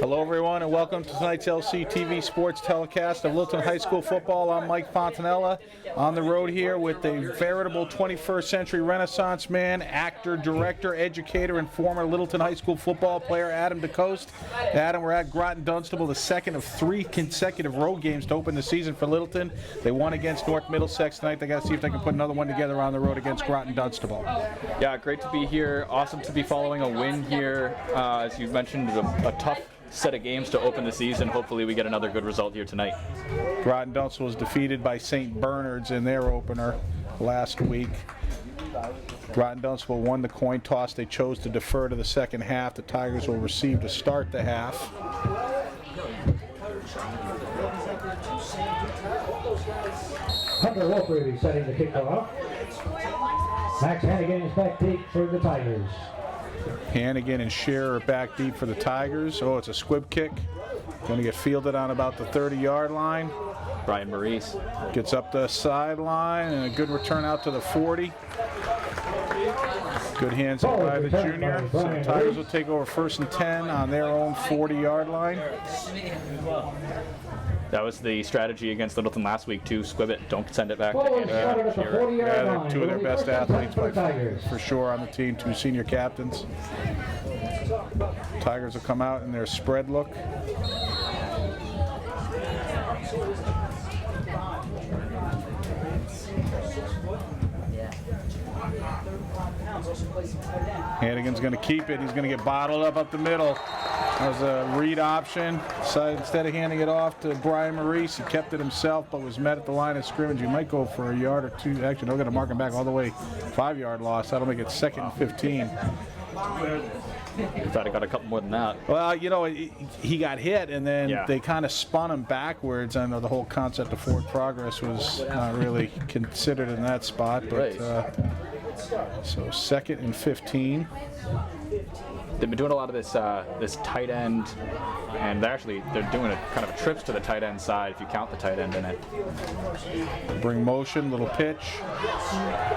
Hello everyone and welcome to tonight's LCTV Sports telecast of Littleton High School football. I'm Mike Fontanella on the road here with a veritable 21st century Renaissance man, actor, director, educator, and former Littleton High School football player, Adam DeCoste. Adam, we're at Groton Dunstable, the second of 3 consecutive road games to open the season for Littleton. They won against North Middlesex tonight. They got to see if they can put another one together on the road against Groton Dunstable. Yeah, great to be here. Awesome to be following a win here. As you've mentioned, a tough set of games to open the season. Hopefully we get another good result here tonight. Groton Dunstable was defeated by St. Bernard's in their opener last week. Groton Dunstable won the coin toss. They chose to defer to the second half. The Tigers will receive to start the half. Hunter Wolfrey setting the kickoff. Max Hannigan is back deep for the Tigers. Hannigan and Scherer back deep for the Tigers. Oh, it's a squib kick. Going to get fielded on about the 30-yard line. Brian Maurice gets up the sideline and a good return out to the 40. Good hands up by the junior. So the Tigers will take over 1st and 10 on their own 40-yard line. That was the strategy against Littleton last week too. Squib it, don't send it back to Scherer. Yeah, they're 2 of their best athletes for sure on the team, 2 senior captains. Tigers will come out in their spread look. Hannigan's going to keep it. He's going to get bottled up the middle. That was a read option. So instead of handing it off to Brian Maurice, he kept it himself, but was met at the line of scrimmage. He might go for a yard or 2. Actually, they're going to mark him back all the way. 5-yard loss. That'll make it 2nd and 15. I thought he got a couple more than that. Well, you know, he got hit, and then they kind of spun him backwards. I know the whole concept of forward progress was not really considered in that spot. But so 2nd and 15. They've been doing a lot of this tight end, and they're doing a kind of trips to the tight end side if you count the tight end in it. Bring motion, little pitch,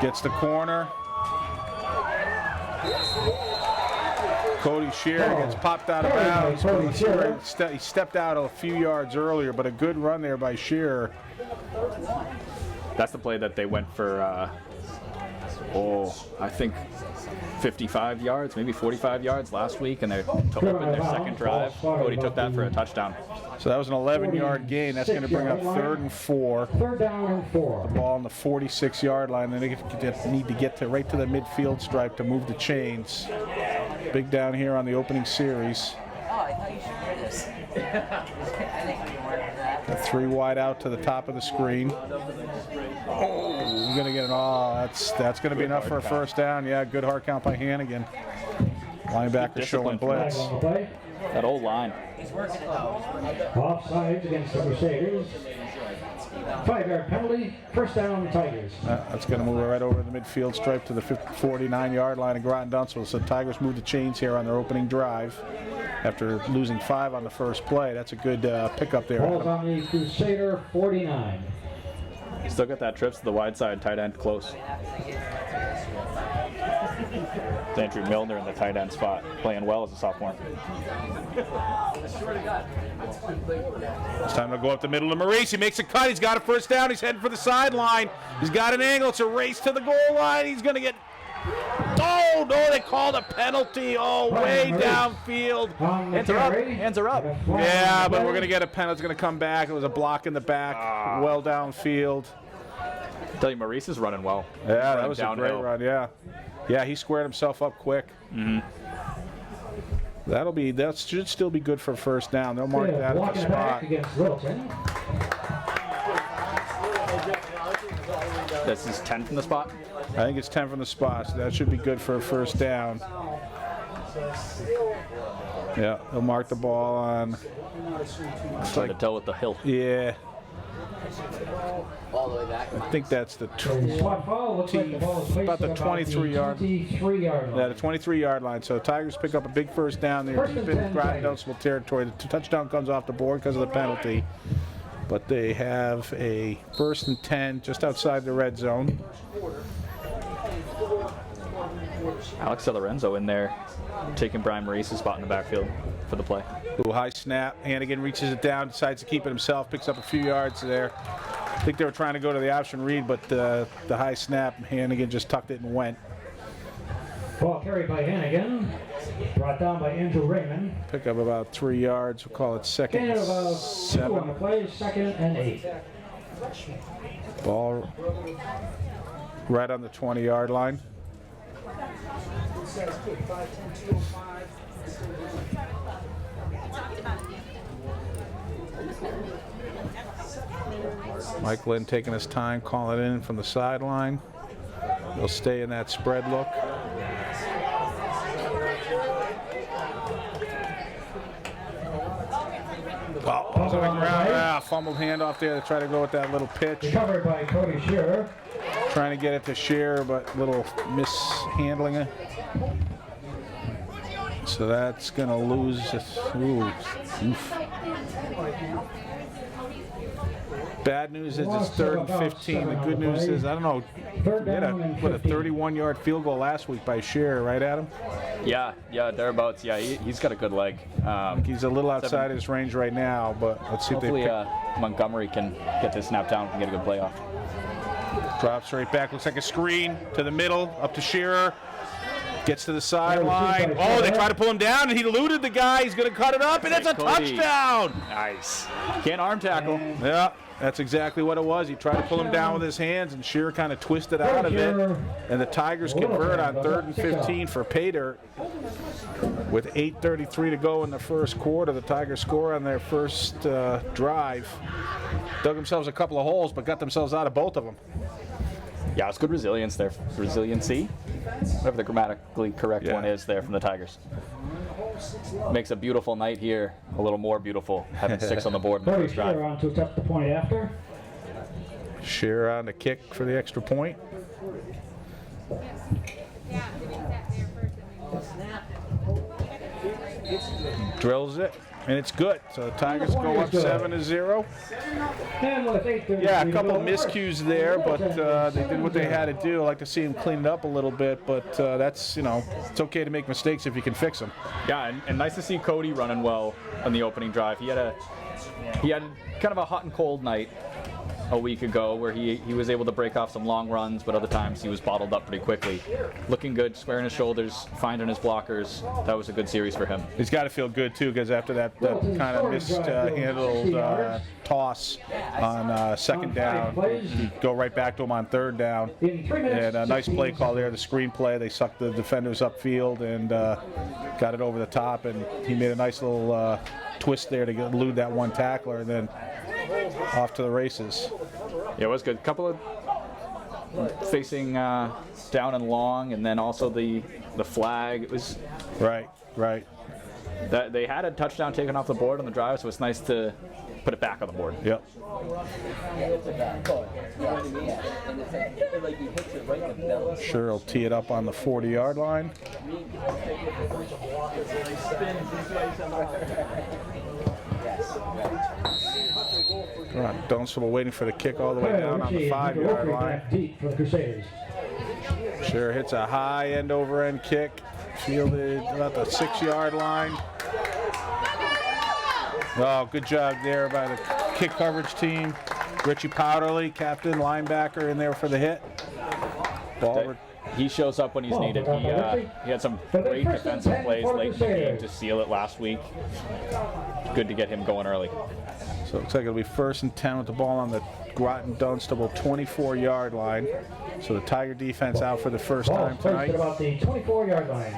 gets the corner. Cody Scherer gets popped out of bounds. He stepped out a few yards earlier, but a good run there by Scherer. That's the play that they went for, I think 55 yards, maybe 45 yards last week, and to open their second drive. Cody took that for a touchdown. So that was an 11-yard gain. That's going to bring up 3rd and 4. 3rd down and 4. The ball on the 46-yard line. Then they need to get right to the midfield stripe to move the chains. Big down here on the opening series. The 3 wide out to the top of the screen. Oh, he's going to get an that's going to be enough for a 1st down. Yeah, good hard count by Hannigan. Linebacker showing blitz. That old line. Offsides against the Crusaders. 5-yard penalty, 1st down Tigers. That's going to move right over the midfield stripe to the 49-yard line of Groton Dunstable. So Tigers move the chains here on their opening drive after losing 5 on the first play. That's a good pickup there. Ball's on the Crusader 49. Still got that trips to the wide side tight end close. It's Andrew Milner in the tight end spot, playing well as a sophomore. It's time to go up the middle to Maurice. He makes a cut. He's got a 1st down. He's heading for the sideline. He's got an angle. It's a race to the goal line. He's going to get... Oh, no, they called a penalty. Oh, way downfield. Hands are up. Hands are up. Yeah, but we're going to get a penalty. It's going to come back. It was a block in the back. Well downfield. I tell you, Maurice is running well. Yeah, that was a great run, yeah. Yeah, he squared himself up quick. Mm-hmm. That should still be good for 1st down. They'll mark that at the spot. This is 10 from the spot? I think it's 10 from the spot, so that should be good for a 1st down. Yeah, they'll mark the ball on. Trying to tell with the hill. Yeah. I think that's the about the 23-yard line. Yeah, the 23-yard line. So Tigers pick up a big 1st down there, deep in Groton Dunstable territory. The touchdown comes off the board because of the penalty. But they have a 1st and 10 just outside the red zone. Alex Lorenzo in there, taking Brian Maurice's spot in the backfield for the play. Ooh, high snap. Hannigan reaches it down, decides to keep it himself, picks up a few yards there. I think they were trying to go to the option read, but the high snap, Hannigan just tucked it and went. Ball carried by Hannigan, brought down by Andrew Raymond. Pick up about 3 yards. We'll call it second Gain of about 2 on the 7. play, 2nd and 8. Ball right on the 20-yard line. Mike Lynn taking his time, calling it in from the sideline. He'll stay in that spread look. Oh, on the ground. Fumbled handoff there to try to go with that little pitch. Recovered by Cody Shearer. Trying to get it to Shearer, but little mishandling it. So that's going to lose. Ooh. Oof. Bad news is it's 3rd and 15. The good news is, I don't know, he had a 31-yard field goal last week by Shearer, right, Adam? Yeah, thereabouts. Yeah, he's got a good leg. He's a little outside his range right now, but let's see Hopefully, if they Montgomery can get this snap down and get a good play off. drops right back. Looks like a screen to the middle, up to Shearer. Gets to the sideline. Oh, they try to pull him down, and he eluded the guy. He's going to cut it up, and it's a touchdown. Nice. Can't arm tackle. Yeah, that's exactly what it was. He tried to pull him down with his hands, and Shearer kind of twisted out of it. And the Tigers convert on 3rd and 15 for pay dirt. With 8:33 to go in the first quarter, the Tigers score on their first drive. Dug themselves a couple of holes, but got themselves out of both of them. Yeah, it's good resilience there. Resiliency, whatever the grammatically correct one is there from the Tigers. Makes a beautiful night here a little more beautiful, having 6 on the board in the first drive. Shearer on to attempt the point after. Shearer on the kick for the extra point. Drills it, and it's good. So the Tigers go up 7-0. Yeah, a couple of miscues there, but they did what they had to do. I like to see them clean it up a little bit, but that's, it's okay to make mistakes if you can fix them. Yeah, and nice to see Cody running well on the opening drive. He had kind of a hot and cold night a week ago where he was able to break off some long runs, but other times he was bottled up pretty quickly. Looking good, squaring his shoulders, finding his blockers. That was a good series for him. He's got to feel good, too, because after that kind of mishandled toss on second down, you go right back to him on 3rd down. And a nice play call there, the screen play. They sucked the defenders upfield and got it over the top, and he made a nice little twist there to elude that one tackler, and then off to the races. Yeah, it was good. Couple of facing down and long, and then also the flag. It was right. That they had a touchdown taken off the board on the drive, so it's nice to put it back on the board. Yep. Sure, he'll tee it up on the 40-yard line. Dunstable waiting for the kick all the way down on the 5-yard line. Sure hits a high end-over-end kick, fielded about the 6-yard line. Oh, good job there by the kick coverage team. Richie Powderly, captain, linebacker, in there for the hit. Ball. He shows up when he's needed. He had some great defensive plays late in the game to seal it last week. Good to get him going early. So it looks like it'll be 1st and 10 with the ball on the Groton Dunstable 24-yard line. So the Tiger defense out for the first time tonight. About the 24-yard line.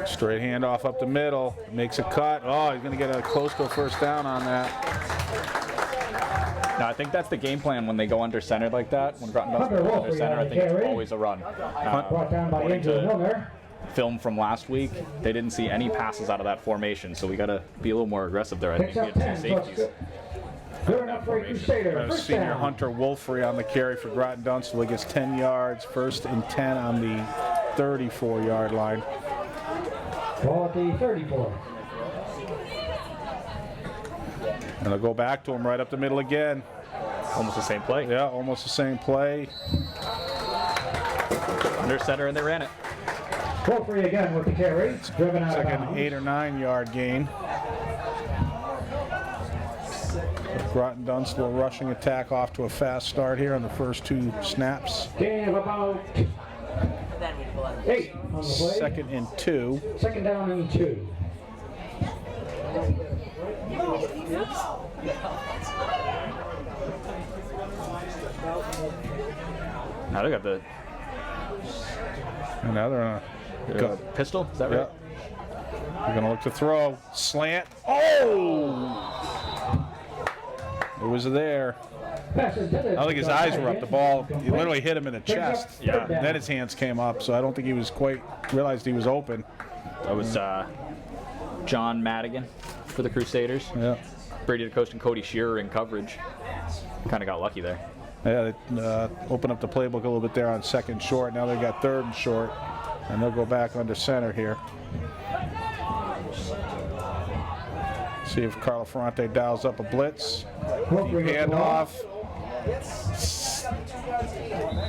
Straight handoff up the middle, makes a cut. Oh, he's going to get a close to a first down on that. Now, I think that's the game plan when they go under center like that. When Groton does go under center, I think it's always a run. According to film from last week, they didn't see any passes out of that formation, so we got to be a little more aggressive there. I think we had 2 safeties. Senior Hunter Wolfrey on the carry for Groton Dunstable. He gets 10 yards, 1st and 10 on the 34-yard line. Ball at the 34. And they'll go back to him right up the middle again. Almost the same play. Yeah, almost the same play. Under center, and they ran it. Go free again with the carry. Driven out It's of like an bounds. 8 or 9 yard gain. Groton Dunstable rushing attack off to a fast start here on the first 2 snaps. Gain of about 8 on the play. 2nd and 2. Second down and 2. Now they got the And now they're on a pistol. Is that right? They're going to look to throw. Slant. Oh! It was there. I don't think his eyes were up. The ball, he literally hit him in the chest. Yeah. And then his hands came up, so I don't think he was quite realized he was open. That was John Madigan for the Crusaders. Yeah. Brady DeCoste and Cody Shearer in coverage. Kind of got lucky there. Yeah, they opened up the playbook a little bit there on 2nd short. Now they've got 3rd and short, and they'll go back under center here. See if Carlo Ferrante dials up a blitz. Handoff.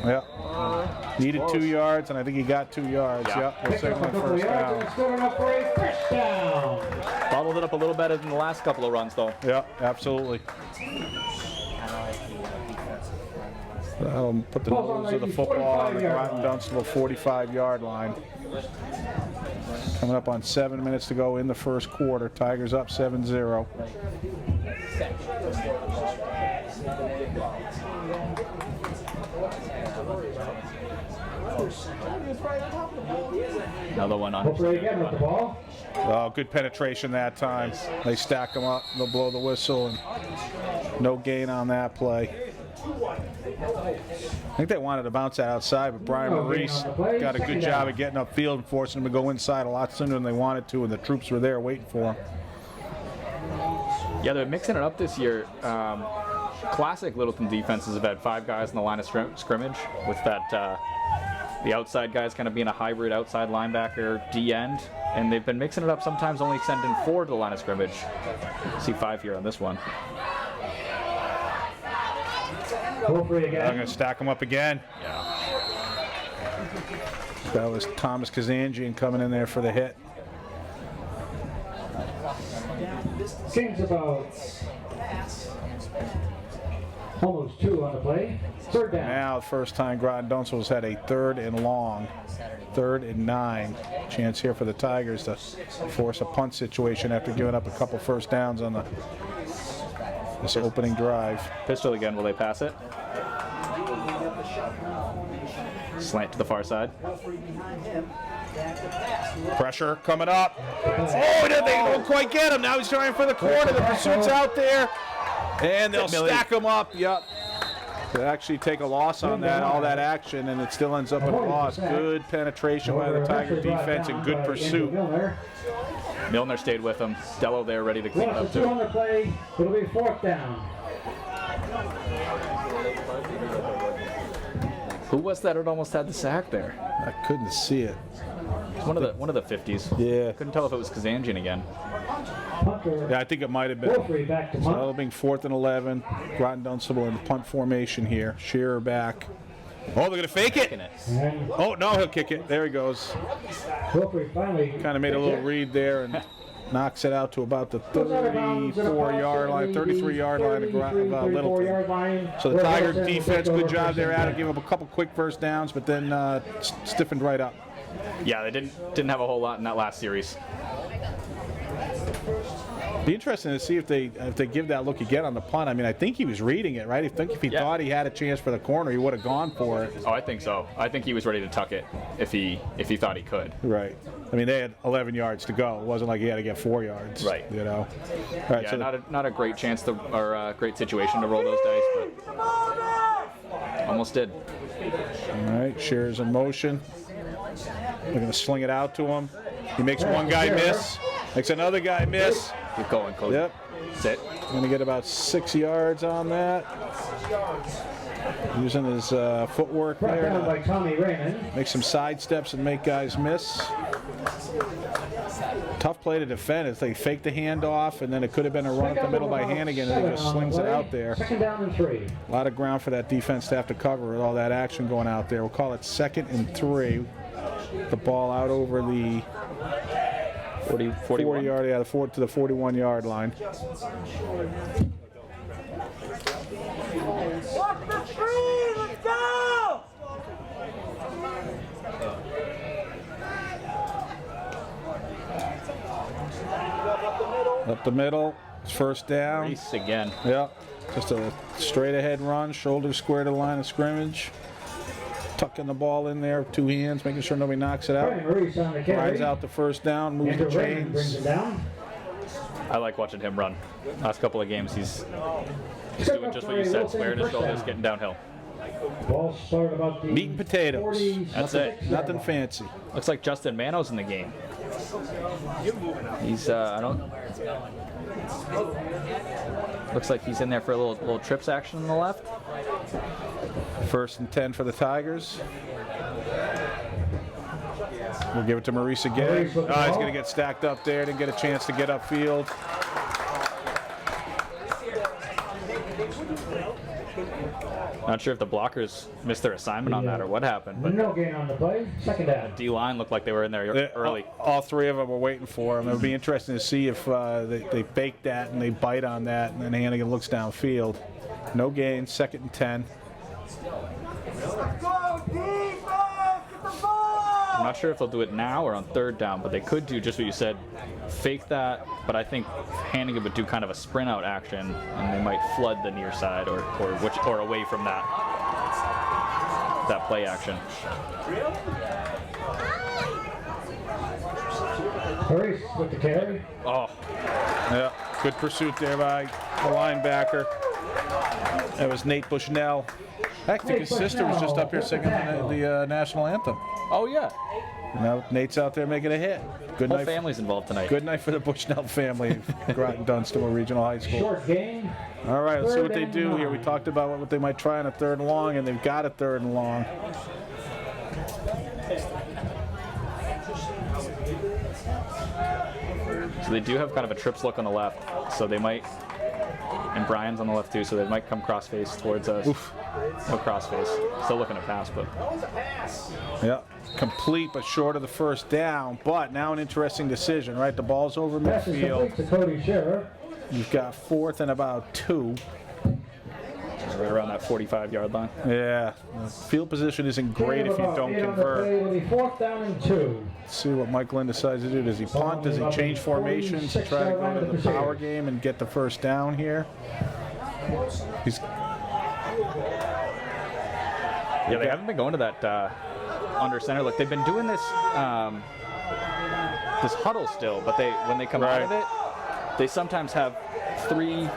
Yeah. Needed 2 yards, and I think he got 2 yards. Yeah. Yep, we're signaling first down. Still enough for a first down. Bottled it up a little better than the last couple of runs, though. Yeah, absolutely. That'll put the nose of the football on the Groton Dunstable 45-yard line. Coming up on 7 minutes to go in the first quarter. Tigers up 7-0. Another one on. Hopefully again with the ball. Oh, good penetration that time. They stack them up. They'll blow the whistle, and no gain on that play. I think they wanted to bounce that outside, but Brian Maurice got a good job of getting upfield and forcing them to go inside a lot sooner than they wanted to, and the troops were there waiting for them. Yeah, they're mixing it up this year. Classic Littleton defenses have had 5 guys in the line of scrimmage, with that the outside guys kind of being a hybrid outside linebacker D-end, and they've been mixing it up, sometimes only sending 4 to the line of scrimmage. See 5 here on this one. Hopefully I'm again. going to stack them up again. Yeah. That was Thomas Kazanjian coming in there for the hit. Kings about almost 2 on the play. Third down. Now, the first time Groton Dunstable has had a 3rd and long, 3rd and 9. Chance here for the Tigers to force a punt situation after giving up a couple first downs on this opening drive. Pistol again, will they pass it? Slant to the far side. Pressure coming up. Oh, they don't quite get him. Now he's trying for the corner. The pursuit's out there. And they'll stack him up. Yep. They actually take a loss on that, all that action, and it still ends up in a loss. Good penetration by the Tiger defense and good pursuit. Milner stayed with him. Dello there ready to clean it up 2 too. on the play. It'll be 4th down. Who was that who almost had the sack there? I couldn't see it. One of the 50s. Yeah. Couldn't tell if it was Kazanjian again. Punter. Yeah, I think it might have been. Hopefully back to So punt. that'll be 4th and 11. Groton Dunstable in punt formation here. Shearer back. Oh, they're going to fake it. And Oh, no, he'll kick it. There he goes. Hopefully finally. Kind of made a little read there and knocks it out to about the 34-yard line, 33-yard line of Littleton. So the Tiger defense, good job there at it. Give up a couple quick first downs, but then stiffened right up. Yeah, they didn't have a whole lot in that last series. Be interesting to see if they give that look again on the punt. I mean, I think he was reading it, right? I think if he thought he had a chance for the corner, he would have gone for it. Oh, I think so. I think he was ready to tuck it if he thought he could. Right. I mean, they had 11 yards to go. It wasn't like he had to get 4 yards. Right. You know. All right. Yeah, So not a great chance to, or a great situation to roll those dice, but almost did. all right. Shearer's in motion. They're going to sling it out to him. He makes one guy miss. Makes another guy miss. Keep going, Cody. Yep. Sit. Going to get about 6 yards on that. Using his footwork Brought there down by to Tommy Raymond. make some side steps and make guys miss. Tough play to defend as they fake the handoff, and then it could have been a run up the middle by Hannigan, and he just slings it out there. Second down and 3. A lot of ground for that defense to have to cover with all that action going out there. We'll call it 2nd and 3. The ball out over the 40 yard, yeah, to the 41-yard line. Walk the tree, let's go! Up the middle, it's first down. Reese again. Yeah, just a straight ahead run, shoulders square to the line of scrimmage. Tucking the ball in there with 2 hands, making sure nobody knocks it out. Brandon Reese on the carry. Rides out the first down, moves the Andrew Raymond brings chains. it down. I like watching him run. Last couple of games, he's doing just what you said, squaring his shoulders, getting downhill. Ball started about the Meat and potatoes. 40, That's it. Nothing fancy. Looks like Justin Mano's in the game. He's I don't. Looks like he's in there for a little trips action on the left. 1st and 10 for the Tigers. We'll give it to Maurice again. Maurice with the He's ball. going to get stacked up there. Didn't get a chance to get upfield. Not sure if the blockers missed their assignment on that or what happened, but No gain on the play. Second down. D-line looked like they were in there early. All 3 of them were waiting for him. It'll be interesting to see if they fake that and they bite on that, and then Hannigan looks downfield. No gain, 2nd and 10. Let's go, defense! Get the ball! I'm not sure if they'll do it now or on 3rd down, but they could do just what you said, fake that. But I think Hannigan would do kind of a sprint out action, and they might flood the near side or away from that play action. Maurice with the carry. Oh, Yeah, good pursuit there by the linebacker. That was Nate Bushnell. I think his sister was just up here singing the national anthem. oh yeah. Now Nate's out there making a hit. Good Whole night. family's involved tonight. Good night for the Bushnell family, Groton Dunstable Regional High School. Short gain. All right, let's see what they 3rd and do here. We 9. talked about what they might try on a 3rd and long, and they've got a 3rd and long. So they do have kind of a trips look on the left, so they might, and Brian's on the left too, so they might come cross face towards us. Oof. No cross face. Still looking to pass, but Yeah, complete but short of the first down. But now an interesting decision, right? The ball's over Pass is midfield. complete to Cody Scherer. You've got 4th and about 2. right around that 45-yard line. Yeah, the field position isn't great if you don't convert. It'll be 4th down and 2. Let's see what Mike Lynn decides to do. Does he punt? Does he change formations to try to go to the power game and get the first down here? He's Yeah, they haven't been going to that under center look. They've been doing this this huddle still, but when they come out of it, they sometimes have 3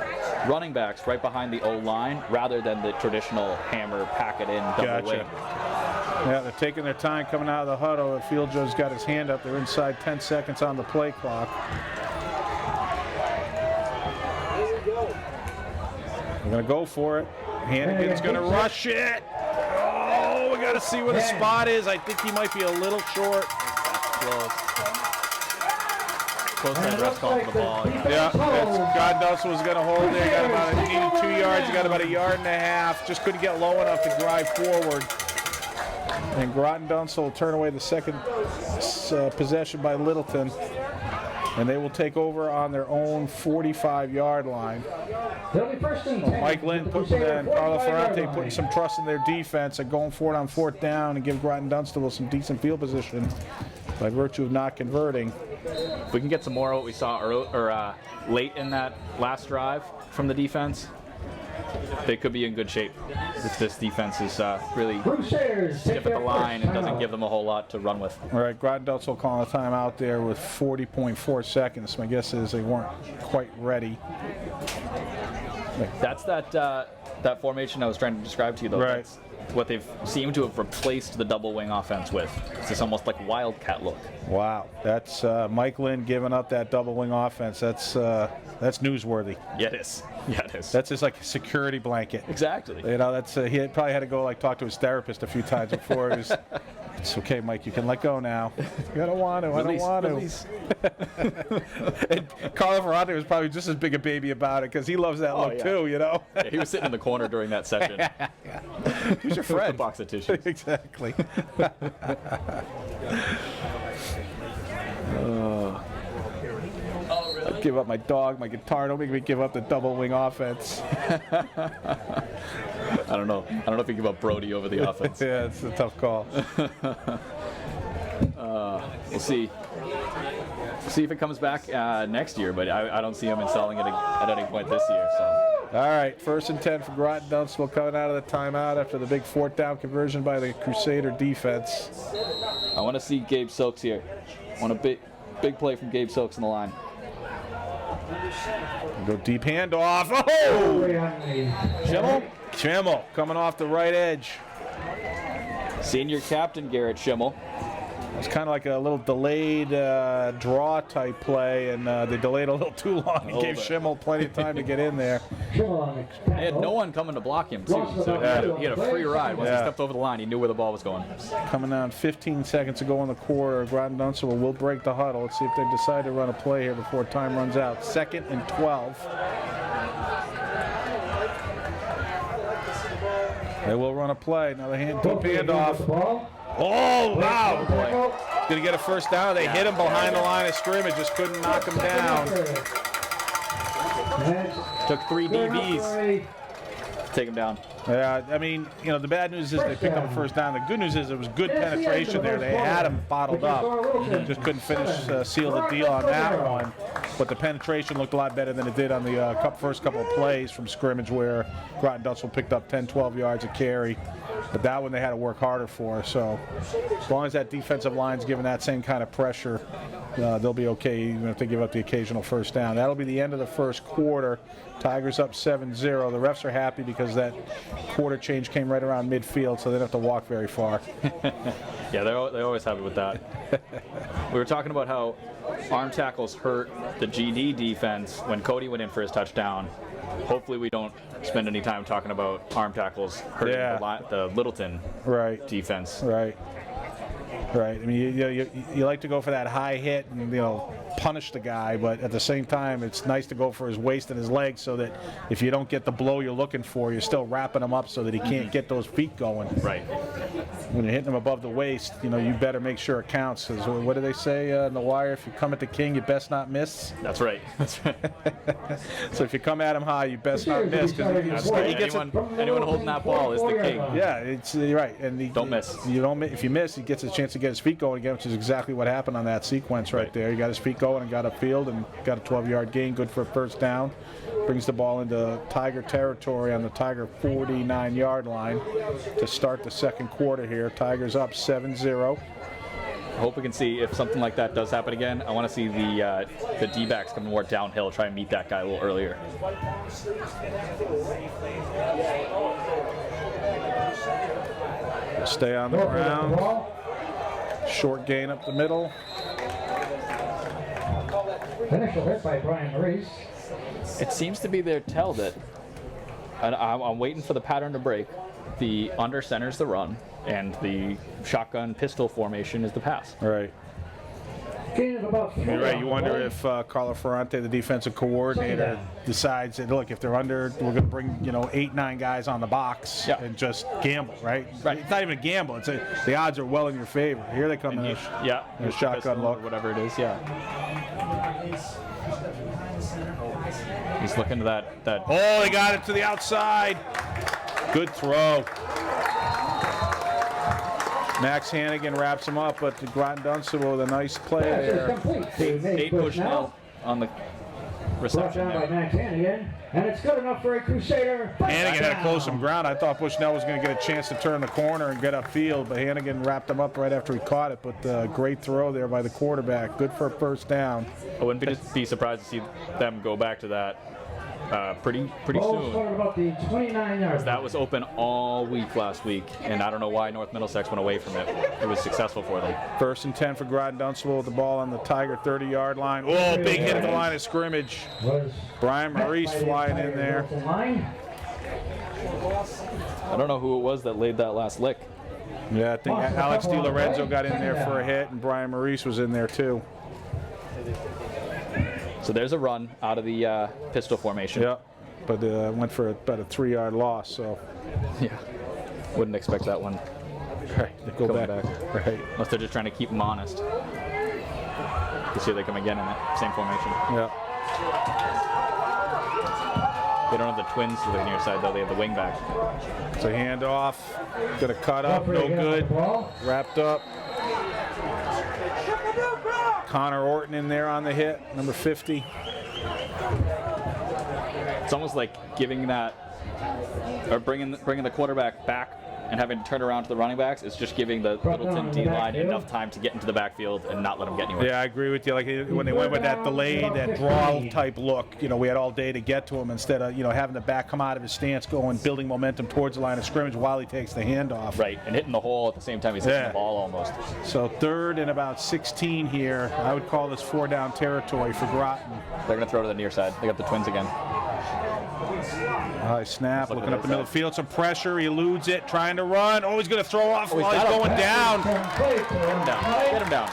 running backs right behind the O-line rather than the traditional hammer, pack it in, double wing. Yeah, they're taking their time coming out of the huddle. The field judge's got his hand up. They're inside 10 seconds on the play clock. They're going to go for it. Hannigan's going to rush it. Oh, we got to see where the spot is. I think he might be a little short. Close to that rest call for the ball. Yeah, God knows was going to hold there. Got about he needed 2 yards. He got about 1.5 yards. Just couldn't get low enough to drive forward. And Groton Dunstable will turn away the second possession by Littleton. And they will take over on their own 45-yard line. They'll be first and 10. Mike Lynn and Carlo Ferrante putting some trust in their defense and going for it on 4th down and give Groton Dunstable some decent field position by virtue of not converting. If we can get some more of what we saw late in that last drive from the defense, they could be in good shape. If this defense is really stiff at the line and doesn't give them a whole lot to run with. All right, Groton Dunstable calling a timeout there with 40.4 seconds. My guess is they weren't quite ready. That's that formation I was trying to describe to you, though. Right. That's what they've seemed to have replaced the double wing offense with. It's this almost like wildcat look. Wow, that's Mike Lynn giving up that double wing offense. That's newsworthy. Yeah, it is. Yeah, it is. That's just like a security blanket. Exactly. You know, that's he probably had to go like talk to his therapist a few times before. It was, it's okay, Mike. You can let go now. I don't want to. I don't want to. And Carlo Ferrante was probably just as big a baby about it because he loves that look yeah. too. You know. Yeah, he was sitting in the corner during that session. Who's your With a friend? box of tissues. Exactly. I'd give up my dog, my guitar. Don't make me give up the double wing offense. I don't know if you give up Brody over the offense. Yeah, it's a tough call. We'll see. See if it comes back next year, but I don't see him installing it at any point this year. So. All right, 1st and 10 for Groton. Dunstable coming out of the timeout after the big 4th down conversion by the Crusader defense. I want to see Gabe Silks here. I want a big play from Gabe Silks in the line. Go deep handoff. Oh! Schimmel, Schimmel coming off the right edge. senior captain Garrett Schimmel. It's kind of like a little delayed draw type play, and they delayed a little too long and gave bit. Schimmel plenty of time to get in there. They had no one coming to block him, too. So he had a free ride. Once he Yeah. stepped over the line, he knew where the ball was going. Coming down 15 seconds to go in the quarter. Groton Dunstable will break the huddle. Let's see if they decide to run a play here before time runs out. 2nd and 12. They will run a play. Another deep handoff. Oh, wow. Going to get a first down. They hit him behind the line of scrimmage. Just couldn't knock him down. Took 3 DBs to take him down. Yeah, I mean, you know, the bad news is they picked up a first down. The good news is it was good penetration there. They had him bottled up. Just couldn't finish, seal the deal on that one. But the penetration looked a lot better than it did on the first couple of plays from scrimmage where Groton Dunstable picked up 10, 12 yards of carry. But that one they had to work harder for. So as long as that defensive line's given that same kind of pressure, they'll be okay even if they give up the occasional first down. That'll be the end of the first quarter. Tigers up 7-0. The refs are happy because that quarter change came right around midfield, so they don't have to walk very far. Yeah, they're always happy with that. We were talking about how arm tackles hurt the GD defense when Cody went in for his touchdown. Hopefully we don't spend any time talking about arm tackles hurting the Littleton defense. Right. I mean, you like to go for that high hit and, you know, punish the guy, but at the same time, it's nice to go for his waist and his legs so that if you don't get the blow you're looking for, you're still wrapping him up so that he can't get those feet going. Right. When you're hitting him above the waist, you know, you better make sure it counts. 'Cause what do they say in The Wire? If you come at the king, you best not miss. That's right. That's right. So if you come at him high, you best not miss. Because he gets anyone holding that ball is the king. Yeah, it's right. And don't miss. If you miss, he gets a chance to get his feet going again, which is exactly what happened on that sequence right there. He got his feet going and got upfield and got a 12-yard gain, good for a first down. Brings the ball into Tiger territory on the Tiger 49-yard line to start the second quarter here. Tigers up 7-0. I hope we can see if something like that does happen again. I want to see the D-backs come more downhill, try and meet that guy a little earlier. Stay on the ground. Short gain up the middle. Initial hit by Brian Maurice. It seems to be their tell that I'm waiting for the pattern to break. The under center's the run, and the shotgun pistol formation is the pass. Right. Gain of about 4 You're right. You on wonder the if Carlo Ferrante, the defensive coordinator, decides that, look, if they're under, we're going to bring 8, 9 guys on the box and just gamble, right? It's not even a gamble. It's the odds are well in your favor. Here they come in a shotgun look, or whatever it is. Yeah. He's looking to that. Oh, they got it to the outside. Good throw. Max Hannigan wraps him up, but Groton Dunstable with a nice play there. Eight Bushnell on the reception Brought down by Max Hannigan, and it's good enough for a Crusader. Hannigan had to close some ground. I thought Bushnell was going to get a chance to turn the corner and get upfield, but Hannigan wrapped him up right after he caught it. But great throw there by the quarterback. Good for a first down. I wouldn't be surprised to see them go back to that Pretty Ball soon. started about the 29-yard That was open all week last week, and I don't know why North Middlesex went away from it. It was successful for them. 1st and 10 for Groton Dunstable with the ball on the Tiger 30-yard line. Oh, big hit at the line of scrimmage. was Brian Maurice flying in there. line. I don't know who it was that laid that last lick. Yeah, I think Alex DiLorenzo got in there for a hit, and Brian Maurice was in there too. So there's a run out of the pistol formation. Yeah, but went for about a 3-yard loss. So Yeah. Wouldn't expect that one. right, they go Coming back. back. Right. Unless they're just trying to keep them honest. You see they come again in that same formation. Yeah. They don't have the twins to the near side though. They have the wing back. So handoff, gonna cut up, no good. Wrapped up. Connor Orton in there on the hit, number 50. It's almost like giving that, or bringing the quarterback back and having to turn around to the running backs. It's just giving the Littleton D-line enough time to get into the backfield and not let them get anywhere. Yeah, I agree with you. Like when they went with that delayed, that draw type look, we had all day to get to him instead of, having the back come out of his stance, going, building momentum towards the line of scrimmage while he takes the handoff. Right, and hitting the hole at the same time he's hitting the ball almost. So 3rd and about 16 here. I would call this 4-down territory for Groton. They're going to throw to the near side. They got the twins again. High snap, looking up the middle of the field, some pressure, he eludes it, trying to run. Oh, he's going to throw off while he's going down. Get him down.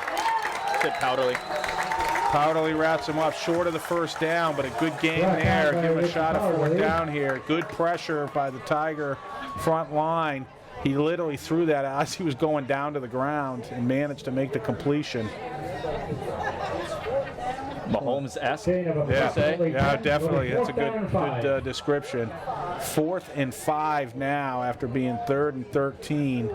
Sit Powderly. Powderly wraps him up short of the 1st down, but a good game there. Give him a shot at 4th down here. Good pressure by the Tiger front line. He literally threw that as he was going down to the ground and managed to make the completion. Mahomes-esque. Yeah, definitely. That's a good description. 4th and 5 now after being 3rd and 13.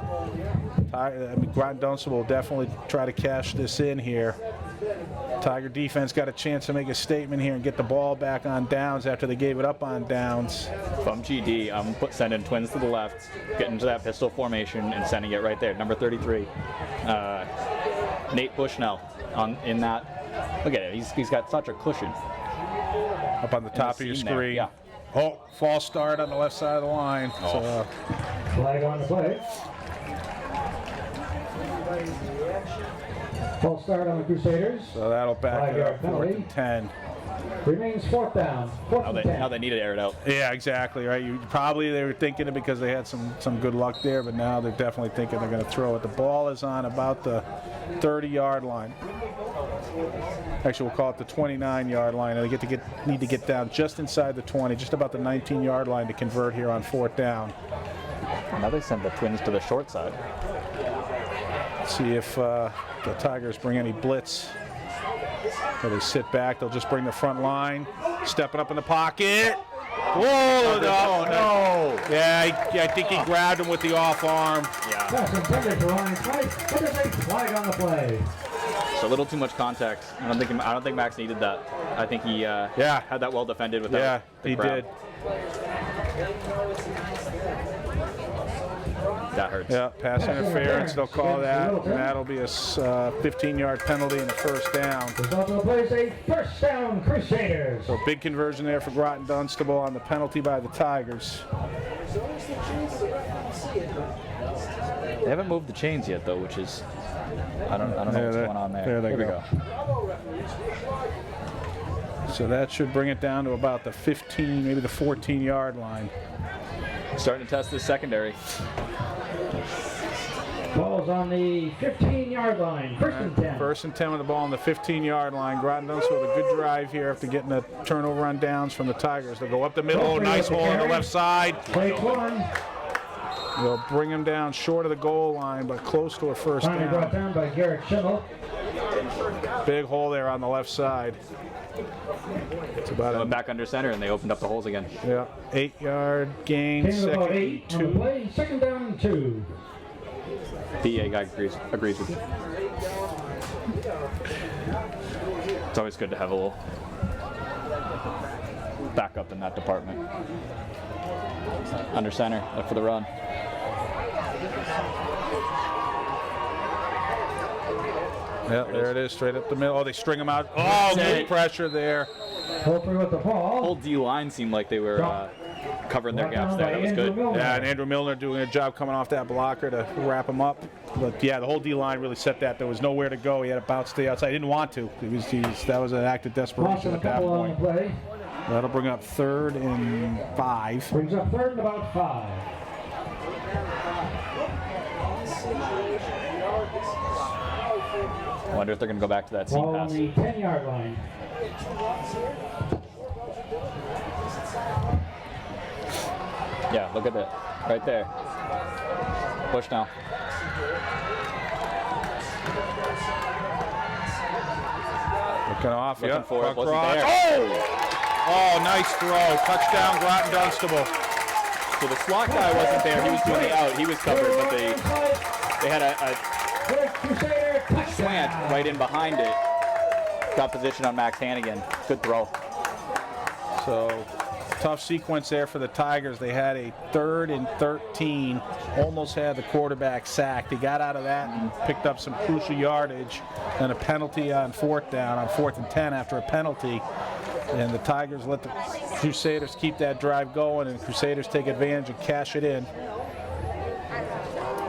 Groton Dunstable will definitely try to cash this in here. Tiger defense got a chance to make a statement here and get the ball back on downs after they gave it up on downs. If I'm GD, I'm sending twins to the left, getting to that pistol formation and sending it right there. Number 33, Nate Bushnell in that. Look at it. He's got such a cushion. Up on the top of your screen. Yeah. Oh, false start on the left side of the line. Oh. So, Flag on the play. False start on the Crusaders. so that'll back it up 4th and 10. Remains 4th down. 4th and 10. Now they need to air it out. Yeah, exactly, right. They were thinking it because they had some good luck there, but now they're definitely thinking they're going to throw it. The ball is on about the 30-yard line. Actually, we'll call it the 29-yard line. And they need to get down just inside the 20, just about the 19-yard line to convert here on 4th down. Now they send the twins to the short side. See if the Tigers bring any blitz. So they sit back. They'll just bring the front line. Stepping up in the pocket. Whoa, no. Yeah, I think he grabbed him with the off arm. Yeah. Pass intended for Ryan Price, but there's a flag on the play. It's a little too much contact. I don't think Max needed that. I think he had that well defended with Yeah, the he crowd. did. That hurts. Yeah, pass interference, they'll call that. And that'll be a 15-yard penalty and a 1st down. Result of the play is a 1st down, Crusaders. So big conversion there for Groton Dunstable on the penalty by the Tigers. They haven't moved the chains yet though, which is I don't know what's going on there. There we go. So that should bring it down to about the 15, maybe the 14-yard line. Starting to test this secondary. Ball's on the 15-yard line. 1st and 10. 1st and 10 with the ball on the 15-yard line. Groton Dunstable with a good drive here after getting a turnover on downs from the Tigers. They'll go up the middle. Nice hole on the left side. Play 1. They'll bring him down short of the goal line, but close to a 1st Finally brought down. down by Garrett Schimmel. Big hole there on the left side. It's about Went back under center and they opened up the holes again. 8-yard gain, Gain of about 2nd 8 and on the play. 2nd down and 2. PA guy agrees with you. It's always good to have a little backup in that department. Under center, look for the run. Yeah, there it is, straight up the middle. Oh, they string him out. Oh, good pressure there. Hopefully with the ball. Whole D line seemed like they were covering their gaps there. That was good. Yeah, and Andrew Milner doing a job coming off that blocker to wrap him up. But yeah, the whole D line really set that. There was nowhere to go. He had to bounce to the outside. He didn't want to. That was an act of desperation at that point. That'll bring up 3rd and 5. Brings up 3rd and about 5. I wonder if they're going to go back to that seam Ball on pass. the 10-yard line. Yeah, look at that. Right there. Push now. Looking off. Looking Yep. for it. Wasn't Across. there. Oh, nice throw. Touchdown, Groton Dunstable. So the slot guy wasn't there. He was doing the out. He was covered, but they had a slant right in behind it. Got position on Max Hannigan. Good throw. So tough sequence there for the Tigers. They had a 3rd and 13. Almost had the quarterback sacked. He got out of that and picked up some crucial yardage. And a penalty on 4th down, on 4th and 10 after a penalty. And the Tigers let the Crusaders keep that drive going, and the Crusaders take advantage and cash it in.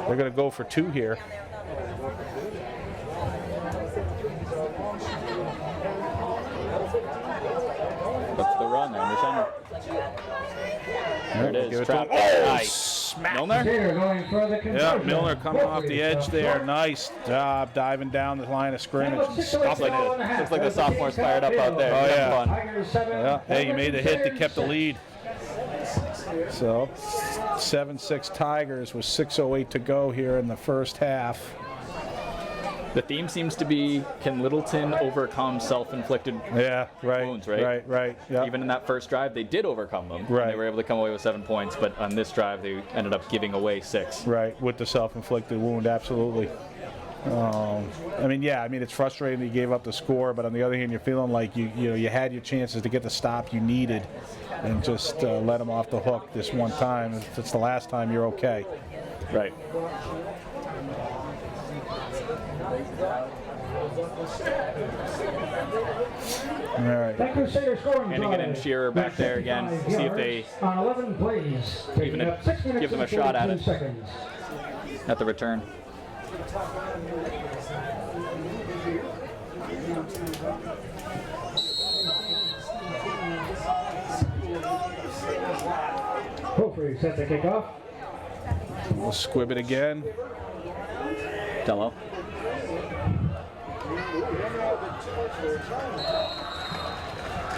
They're going to go for 2 here. What's the run there in the center? There it Give is. it to Trapped. him. Oh, Nice. smack. Milner? Going for the Yeah, Milner coming off the edge there. Nice job diving down the line of scrimmage and stuffing it. Looks like the sophomore's fired up out there. Oh, That's yeah. fun. Yeah, hey, you made the hit that kept the lead. So, 7-6 Tigers with 6:08 to go here in the first half. The theme seems to be, can Littleton overcome self-inflicted Yeah, right, wounds, right? right. Yeah. Even in that first drive, they did overcome them. Right. They were able to come away with 7 points, but on this drive, they ended up giving away 6. Right, with the self-inflicted wound, absolutely. It's frustrating that you gave up the score, but on the other hand, you're feeling like you had your chances to get the stop you needed, and just let them off the hook this one time. If it's the last time, you're okay. Right. All right. That Crusader scoring Hannigan and Shearer back there again. See if they on 11 plays, even taking up 6 minutes give them a and shot at 42 it. seconds. at the return. Hopefully set the kickoff. We'll squib it again. Dello.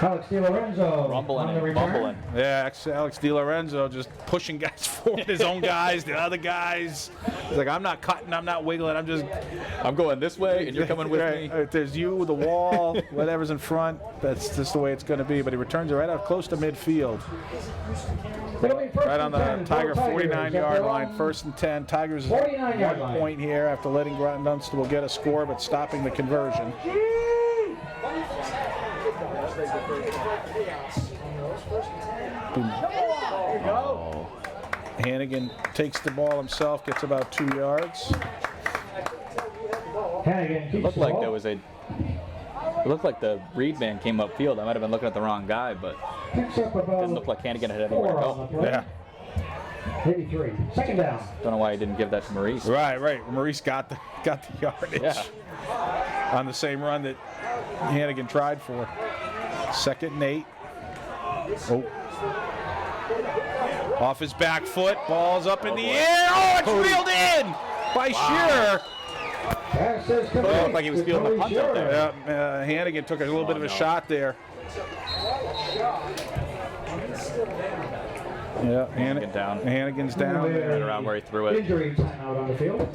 Alex DiLorenzo Rumbling on the and return. bumbling. Yeah, Alex DiLorenzo just pushing guys forward, his own guys, the other guys. He's like, I'm not cutting, I'm not wiggling, I'm going this way, and you're coming with right, me. If there's you, the wall, whatever's in front, that's just the way it's going to be. But he returns it right out close to midfield. Right on the Tiger 49-yard line, 1st and 10. Tigers 49-yard 1 line. point here after letting Groton Dunstable get a score, but stopping the conversion. Oh. Hannigan takes the ball himself, gets about 2 yards. Hannigan It keeps looked the like ball. there was a. It looked like the Reed man came upfield. I might have been looking at the wrong guy, but Picks up about didn't look like Hannigan had anywhere to 4 on the go. play. Yeah. 83. Second down. Don't know why he didn't give that to Maurice. Right. Maurice got the yardage Yeah. on the same run that Hannigan tried for. 2nd and 8. Oh. Off his back foot, ball's up in the air. Oh, it's reeled in by Shearer. Pass is complete. It looked like he was to feeling the Cody punch up Shearer. there. Hannigan took a little bit of a shot there. Yeah, Hannigan down. Hannigan's down Right there. around where he threw it. Injury timeout on the field.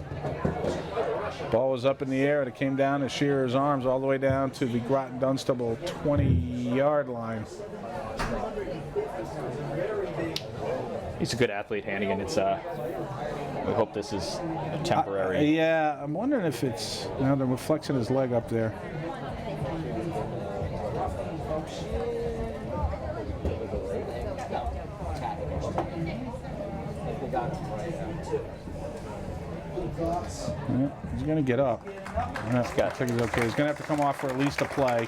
Ball was up in the air and it came down to Shearer's arms all the way down to the Groton Dunstable 20-yard line. He's a good athlete, Hannigan. It's we hope this is temporary. Yeah, I'm wondering if it's now they're flexing his leg up there. Yeah, he's going to get up. I think he's okay. He's going to have to come off for at least a play.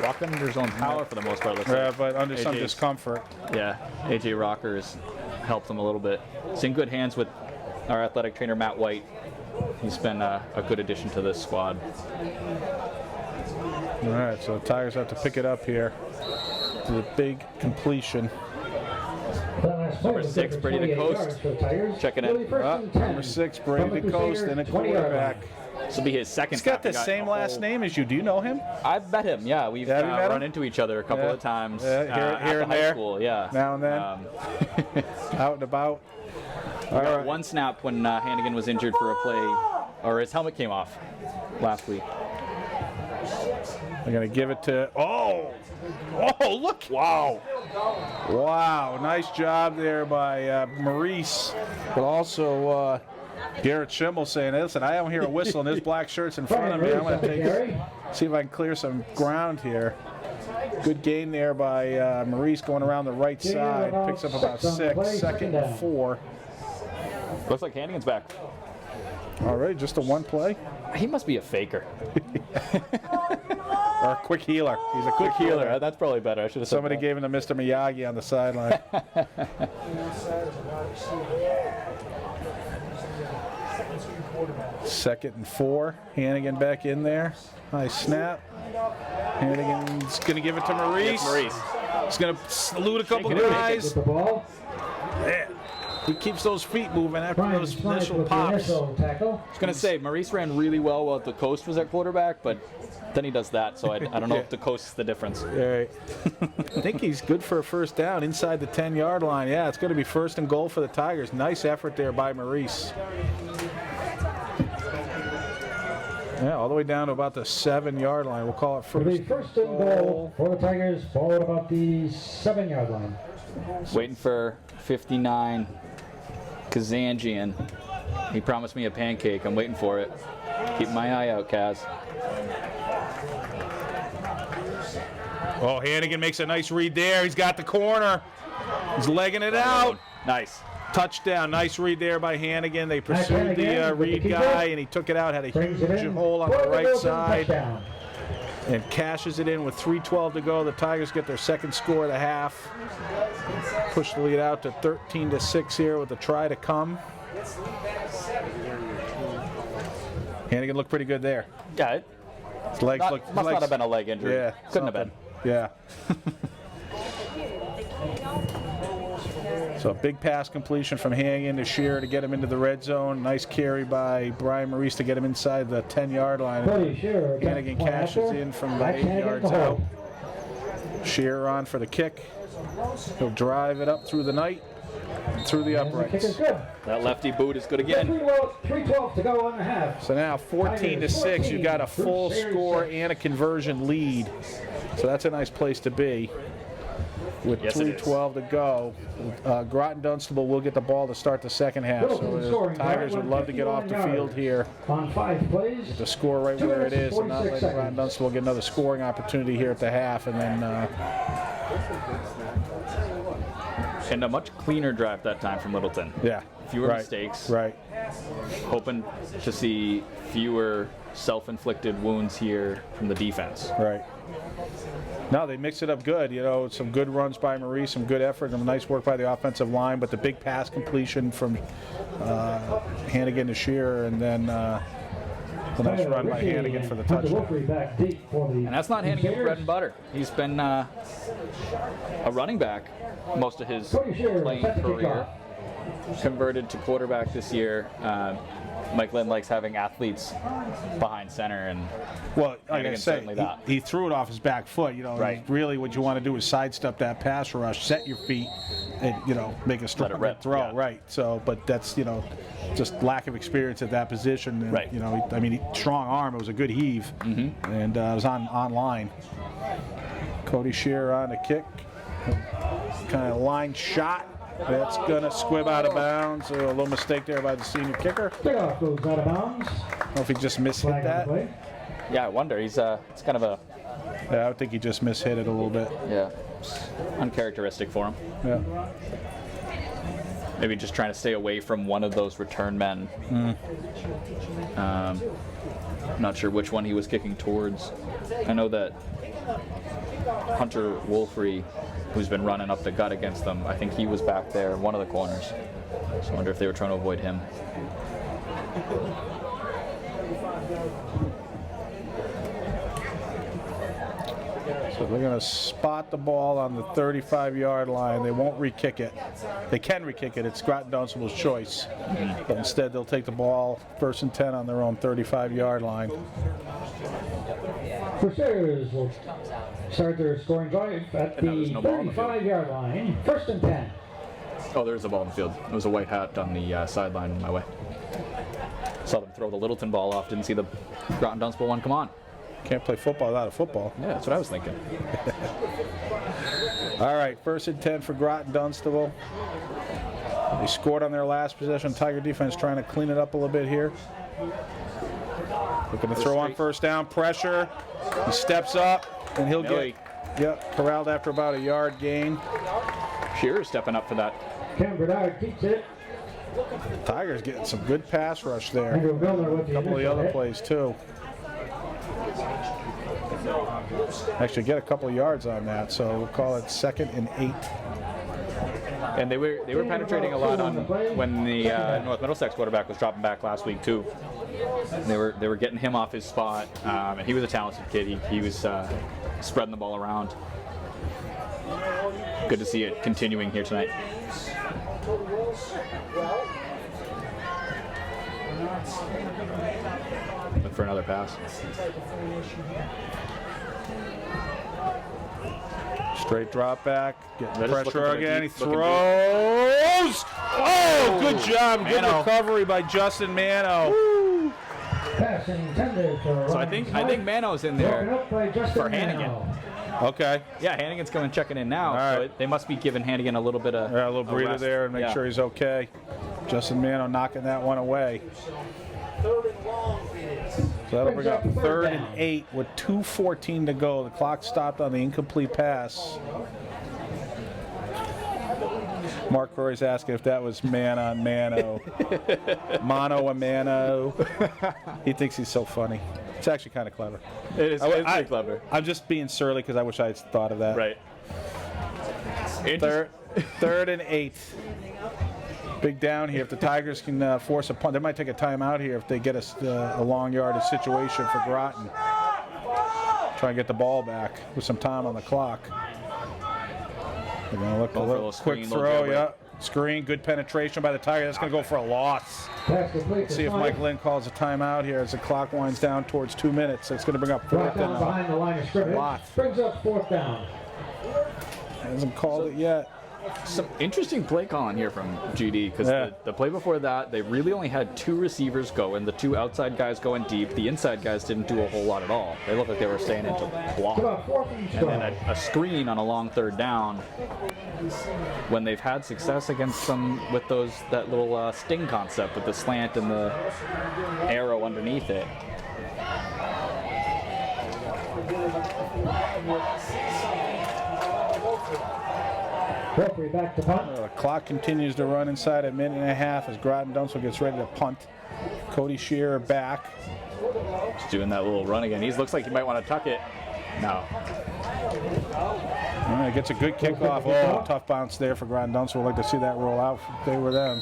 walking under his own power for the most part. Looks Yeah, like. but under some AJ's discomfort. Yeah, AJ Rockers helped him a little bit. He's in good hands with our athletic trainer, Matt White. He's been a good addition to this squad. All right, so Tigers have to pick it up here. To the big completion. Number 6, Brady the Coast, checking in. Number 6, Brady the Coast, and a quarterback. This will be his second. He's got the same last name as you. Do you know him? I've met him. Yeah, we've Have you met run him? into each other a couple of times Here at and the there. high school. Yeah, Now and then. Out and about. We got one snap when Hannigan was injured for a play, or his helmet came off last week. They're going to give it to. Oh, look. Wow. Wow. Nice job there by Maurice. But also Garrett Schimmel saying, listen, I don't hear a whistle and there's black shirts in front of me. I'm going to see if I can clear some ground here. Good gain there by Maurice going around the right side. Picks up about 6. 2nd and 4. Looks like Hannigan's back. All right, just a one play. He must be a faker. Or a quick healer. He's a quick healer. That's probably better. I should have said Somebody that. gave him to Mr. Miyagi on the sideline. Second and 4. Hannigan back in there. Nice snap. Hannigan's going to give it to Maurice. He's going to salute a couple guys. Yeah. He keeps those feet moving after those initial pops. I was going to say, Maurice ran really well while the Coast was at quarterback, but then he does that, so I don't know if the Coast is the difference. All right. I think he's good for a first down inside the 10-yard line. Yeah, it's going to be 1st and goal for the Tigers. Nice effort there by Maurice. Yeah, all the way down to about the 7-yard line. We'll call it It'll be first. 1st and goal for the Tigers, ball at about the 7-yard line. Waiting for 59, Kazanjian. He promised me a pancake. I'm waiting for it. Keep my eye out, Kaz. Oh, Hannigan makes a nice read there. He's got the corner. He's legging it out. Nice. Touchdown. Nice read there by Hannigan. They pursued the read guy, and he took it out. Had a huge hole on the right side. And cashes it in with 3:12 to go. The Tigers get their second score of the half. Push the lead out to 13-6 here with a try to come. Hannigan looked pretty good there. Yeah, His legs must not have been a leg injury. Yeah, Couldn't have been. Yeah. So a big pass completion from Hannigan to Shearer to get him into the red zone. Nice carry by Brian Maurice to get him inside the 10-yard line. Hannigan cashes in from about 8 yards out. Shearer on for the kick. He'll drive it up through the night, through the uprights. That lefty boot is good again. 3:12 to go on the half. So now 14-6, you've got a full score and a conversion lead. So that's a nice place to be. With 3:12 to go, Groton Dunstable will get the ball to start the second half. So the Tigers would love to get off the field here. On 5 plays. Get the score right where it is and not let Groton Dunstable get another scoring opportunity here at the half. And then And a much cleaner drive that time from Littleton. yeah, Fewer mistakes. Right. Hoping to see fewer self-inflicted wounds here from the defense. Right. No, they mix it up good. You know, some good runs by Maurice, some good effort, and nice work by the offensive line. But the big pass completion from Hannigan to Shearer, and then the nice run by Hannigan for the touchdown. And And that's not Hannigan's bread and butter. He's been a running back most of his playing career. Converted to quarterback this year. Mike Lynn likes having athletes behind center, and Well, like I Hannigan's said, certainly that. he threw it off his back foot. You know, Right. really what you want to do is sidestep that pass rush, set your feet, and make a strong rip, throw. yeah. Right. So, but that's just lack of experience at that position. And, Right. I mean, strong arm. It was a good heave, and it was on line. Cody Shearer on the kick, kind of line shot. That's going to squib out of bounds. A little mistake there by the senior kicker. Kickoff goes out of bounds. I don't know if he just mishit that. yeah, I wonder. He's it's kind of a Yeah, I would think he just mishit it a little bit. uncharacteristic for him. Yeah. Maybe just trying to stay away from one of those return men. Not sure which one he was kicking towards. I know that Hunter Wolfrey, who's been running up the gut against them. I think he was back there in one of the corners. So I wonder if they were trying to avoid him. So they're going to spot the ball on the 35-yard line. They won't re-kick it. They can re-kick it. It's Groton Dunstable's choice. But instead, they'll take the ball 1st and 10 on their own 35-yard line. Crusaders will start their scoring drive at the 35-yard line. 1st and 10. Oh, there's a ball in the field. It was a white hat on the sideline my way. Saw them throw the Littleton ball off. Didn't see the Groton Dunstable one come on. Can't play football without a football. Yeah, that's what I was thinking. All right, 1st and 10 for Groton Dunstable. They scored on their last possession. Tiger defense trying to clean it up a little bit here. Looking to throw on 1st down. Pressure. He steps up, and he'll get corralled after about a yard gain. Shearer stepping up for that. Cam Bernard keeps it. Tigers getting some good pass rush there. Andrew Miller with the A couple of the initial other hit. plays, too. Actually get a couple of yards on that, so we'll call it 2nd and 8. And they were penetrating a lot on when the North Middlesex quarterback was dropping back last week too. They were getting him off his spot, and he was a talented kid. He was spreading the ball around. Good to see it continuing here tonight. Look for another pass. Straight drop back, getting That is pressure looking again. He deep, looking throws. Oh, good job. Good Mano. recovery by Justin Mano. Pass intended for So I think Mano's in broken there up by Justin for Hannigan. Mano. Okay. Yeah, Hannigan's coming checking in now. All So right. they must be giving Hannigan a little bit of Yeah, a little breather rest. there and make Yeah. sure he's okay. Justin Mano knocking that one away. 3rd and long it is. So that'll bring up Brings up 3rd third and down. 8 with 2:14 to go. The clock stopped on the incomplete pass. Mark Roy's asking if that was man on mano. Mano a mano. He thinks he's so funny. It's actually kind of clever. It is it's pretty clever. I'm just being surly because I wish I had thought of that. Right. 3rd and 8. Big down here. If the Tigers can force a punt, they might take a timeout here if they get a long yardage situation for Groton. Try and get the ball back with some time on the clock. They're going to look Go a for a little little quick screen, throw. little Yeah. Screen. Good penetration by the Tigers. That's going to go for a loss. Pass complete to See if Smythe. Mike Lynn calls a timeout here as the clock winds down towards 2 minutes. It's going to bring up Brought 4th down down. behind the line of scrimmage. Lot. Brings up 4th down. Hasn't called it yet. Some interesting play calling here from GD because Yeah. the play before that, they really only had 2 receivers going, the 2 outside guys going deep. The inside guys didn't do a whole lot at all. They looked like they were staying into block. About 4th and And then 12. a screen on a long 3rd down when they've had success against them with that little sting concept with the slant and the arrow underneath it. Wolfrey back to punt. The clock continues to run inside a minute and a half as Groton Dunstable gets ready to punt. Cody Shearer back. Just doing that little run again. He looks like he might want to tuck it. No. All right, gets a good kickoff. Oh, tough bounce there for Groton Dunstable. We'd like to see that roll out if they were them.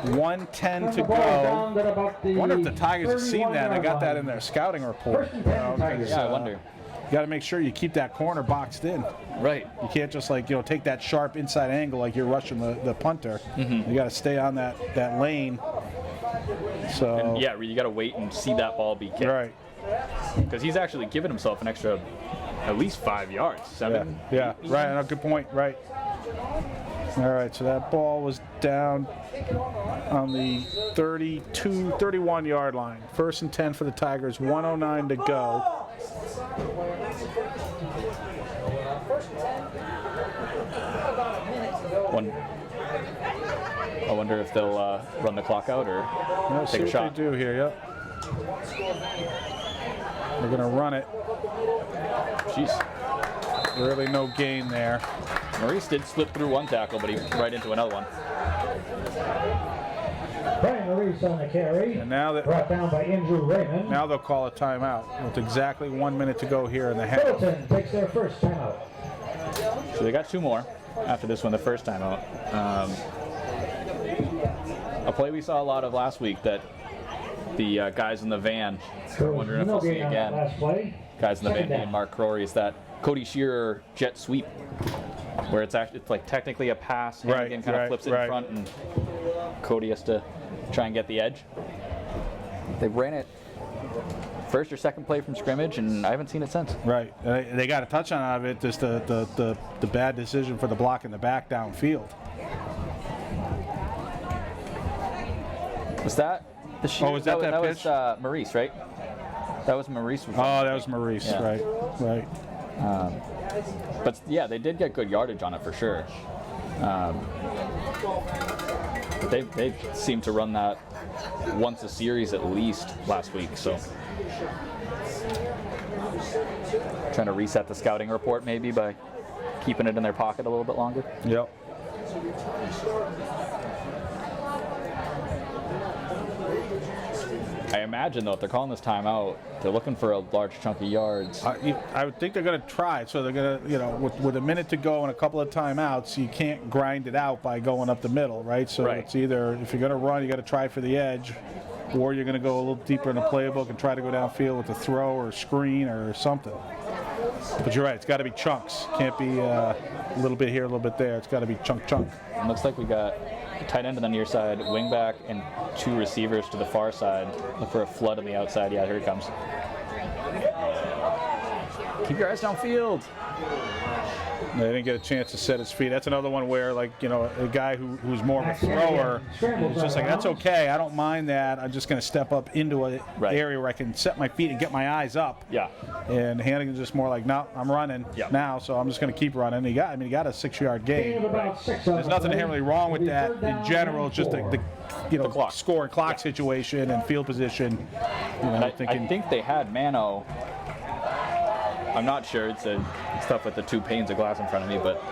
1:10 to The ball go. down at about the I wonder if the Tigers have seen that. They 31-yard got that line. in their scouting report. 1st and 10 Tigers. Yeah, I wonder. You got to make sure you keep that corner boxed in. Right. You can't just take that sharp inside angle like you're rushing the punter. You got to stay on that lane. So And yeah, you got to wait and see that ball be kicked. right. Because he's actually given himself an extra at least 5 yards. 7. Yeah, right. No, good point. Right. All right, so that ball was down on the 31-yard line. 1st and 10 for the Tigers. 1:09 to go. I wonder if they'll run the clock out or Let's see take a what shot. they do here. Yep. They're going to run it. Jeez. Really no gain there. Maurice did slip through one tackle, but he right into another one. Brian Maurice on the carry. And now that Brought down by Andrew Raymond. now they'll call a timeout with exactly 1 minute to go here in the half. Groton takes their first timeout. So they got 2 more after this one, the first time out. A play we saw a lot of last week that the guys in the van are wondering if we'll see again. Last play. Guys in the van Second down. being Mark Crory is that Cody Shearer jet sweep, where it's like technically a pass, Hannigan kind of flips it in front, and Cody has to try and get the edge. They ran it first or second play from scrimmage, and I haven't seen it since. Right. They got a touchdown out of it, just the bad decision for the block in the back downfield. Was that the Shearer? Oh, was that pitch? Was Maurice, right? That was Maurice. Oh, that was Maurice, Yeah. right. But yeah, they did get good yardage on it for sure. But they seemed to run that once a series at least last week, so trying to reset the scouting report maybe by keeping it in their pocket a little bit longer. Yep. I imagine though, if they're calling this timeout, they're looking for a large chunk of yards. I would think they're going to try it. So they're going to, with a minute to go and a couple of timeouts, you can't grind it out by going up the middle, right? So it's either, if you're going to run, you got to try for the edge, or you're going to go a little deeper in the playbook and try to go downfield with a throw or a screen or something. But you're right, it's got to be chunks. Can't be a little bit here, a little bit there. It's got to be chunk. It looks like we got a tight end on the near side, wing back, and 2 receivers to the far side. Look for a flood on the outside. Yeah, here he comes. Keep your eyes downfield. They didn't get a chance to set his feet. That's another one where, like, a guy who's more of a thrower is just like, that's okay. I don't mind that. I'm just going to step up into an area where I can set my feet and get my eyes up. Yeah. And Hannigan's just more like, no, I'm running now, so I'm just going to keep running. He got a 6-yard gain. There's nothing inherently wrong with that in general. It's just the clock. Score and clock situation and field position. I think they had Mano. I'm not sure. It's stuff with the 2 panes of glass in front of me, but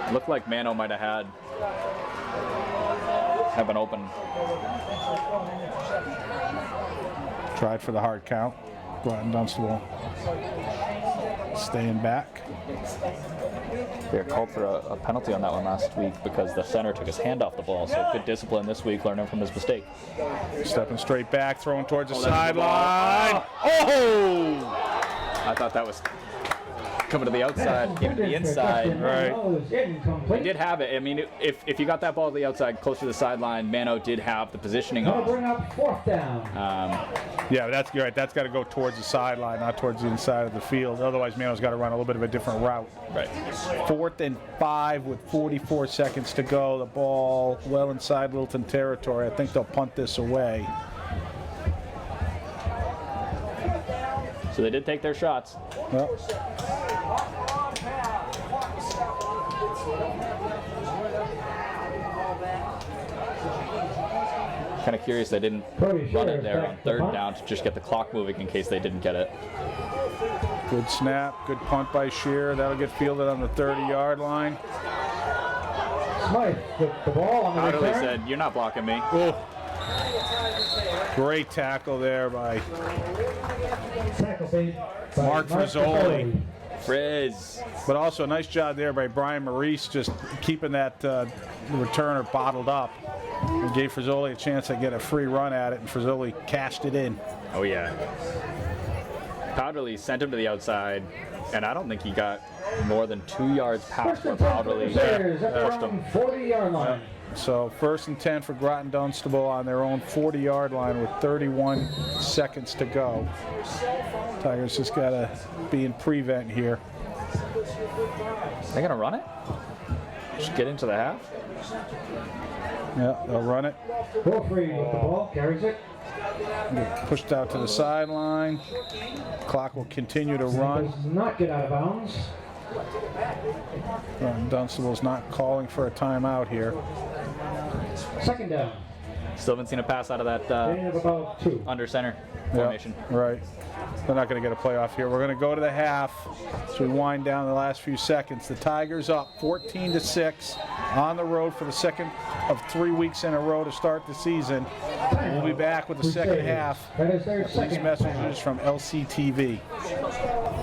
it looked like Mano might have been open. Tried for the hard count. Groton Dunstable staying back. They were called for a penalty on that one last week because the center took his hand off the ball. So good discipline this week, learning from his mistake. Stepping straight back, throwing towards the sideline. Oh! I thought that was coming to the outside, came to the inside. Right. He did have it. I mean, if you got that ball to the outside, close to the sideline, Mano did have the positioning on. Bring up 4th down. Yeah, you're right. That's got to go towards the sideline, not towards the inside of the field. Otherwise, Mano's got to run a little bit of a different route. Right. 4th and 5 with 44 seconds to go. The ball well inside Littleton territory. I think they'll punt this away. So they did take their shots. Well, Kind of curious they didn't run it there on 3rd down to just get the clock moving in case they didn't get it. good snap, good punt by Shearer. That'll get fielded on the 30-yard line. Smythe with the ball on the Powderly return. said, "You're not blocking me." Oh. Great tackle there by Tackle made by Mark Frizzoli. Frizz. But also a nice job there by Brian Maurice, just keeping that returner bottled up. And gave Frizzoli a chance to get a free run at it, and Frizzoli cashed it in. Oh yeah. Powderly sent him to the outside, and I don't think he got more than 2 yards past where Powderly pushed him. 40-yard line. So 1st and 10 for Groton Dunstable on their own 40-yard line with 31 seconds to go. Tigers just got to be in prevent here. They're going to run it? Just get into the half? Yeah, they'll run it. Wilfrey with the ball, carries it. Pushed out to the sideline. Clock will continue to run. Does not get out of bounds. Dunstable's not calling for a timeout here. 2nd down. Still haven't seen a pass out of that Gain of about 2. under center formation. Right. They're not going to get a playoff here. We're going to go to the half as we wind down the last few seconds. The Tigers up 14-6 on the road for the second of 3 weeks in a row to start the season. We'll be back with the second half. That is their These second messages from LCTV.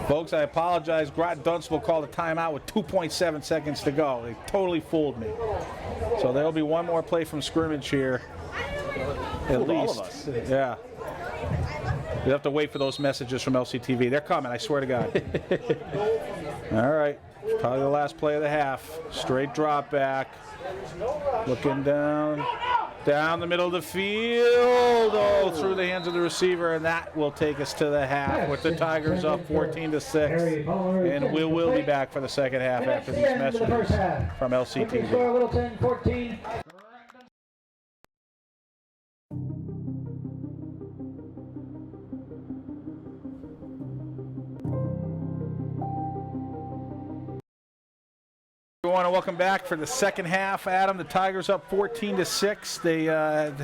Folks, I apologize. Groton Dunstable called a timeout with 2.7 seconds to go. They totally fooled me. So there'll be one more play from scrimmage here. At Fooled least. all of us. Yeah. You have to wait for those messages from LCTV. They're coming, I swear to God. All right. Probably the last play of the half. Straight drop back. Looking down. Down the middle of the field. Oh, through the hands of the receiver, and that will take us to the half with the Tigers up 14-6. And we will be back for the second half after these messages from LCTV. Score Littleton 14. Everyone, welcome back for the second half. Adam, the Tigers up 14-6. They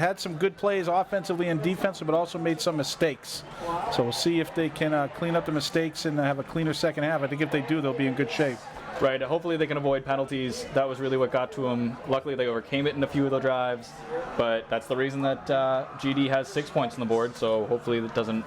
had some good plays offensively and defensively, but also made some mistakes. So we'll see if they can clean up the mistakes and have a cleaner second half. I think if they do, they'll be in good shape. Right, hopefully they can avoid penalties. That was really what got to them. Luckily they overcame it in a few of the drives, but that's the reason that GD has 6 points on the board, so hopefully it doesn't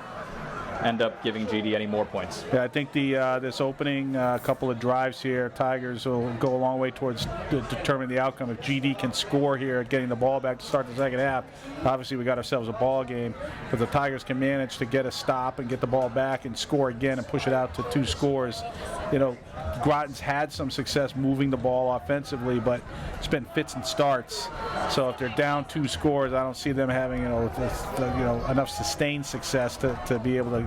end up giving GD any more points. Yeah, I think this opening couple of drives here, Tigers will go a long way towards determining the outcome. If GD can score here, getting the ball back to start the second half, obviously we got ourselves a ball game. If the Tigers can manage to get a stop and get the ball back and score again and push it out to 2 scores, you know, Groton's had some success moving the ball offensively, but it's been fits and starts. So if they're down 2 scores, I don't see them having enough sustained success to be able to.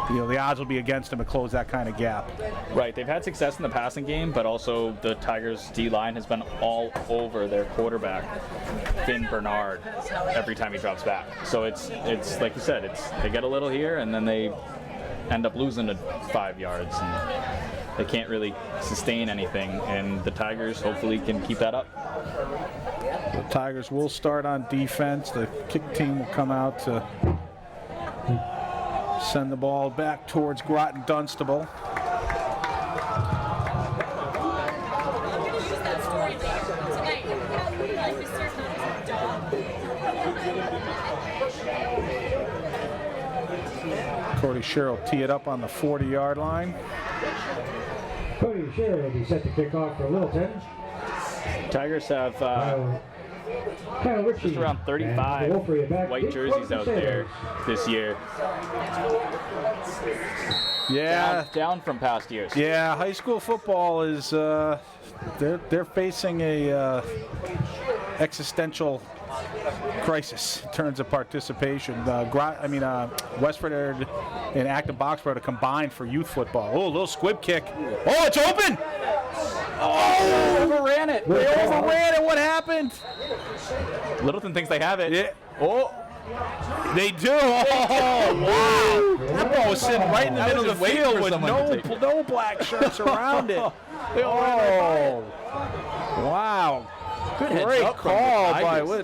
The odds will be against them to close that kind of gap. Right, they've had success in the passing game, but also the Tigers' D-line has been all over their quarterback, Finn Bernard, every time he drops back. So it's like you said, they get a little here and then they end up losing to 5 yards. And they can't really sustain anything, and the Tigers hopefully can keep that up. The Tigers will start on defense. The kick team will come out to send the ball back towards Groton Dunstable. Cody Sherrill tee it up on the 40-yard line. Cody Sherrill will be set to kick off for Littleton. Tigers have Kyle Ritchie just around 35 white jerseys out there this year. Yeah, down from past years. Yeah, high school football is they're facing a existential crisis in terms of participation. Westford and Acton Boxborough combined for youth football. Oh, a little squib kick. Oh, it's open! Oh, overran it. They overran it. What happened? Littleton thinks they have it. Yeah. Oh. They do. Oh, wow. That ball was sitting right in the middle of the field with no black shirts around it. Oh, wow. Great call by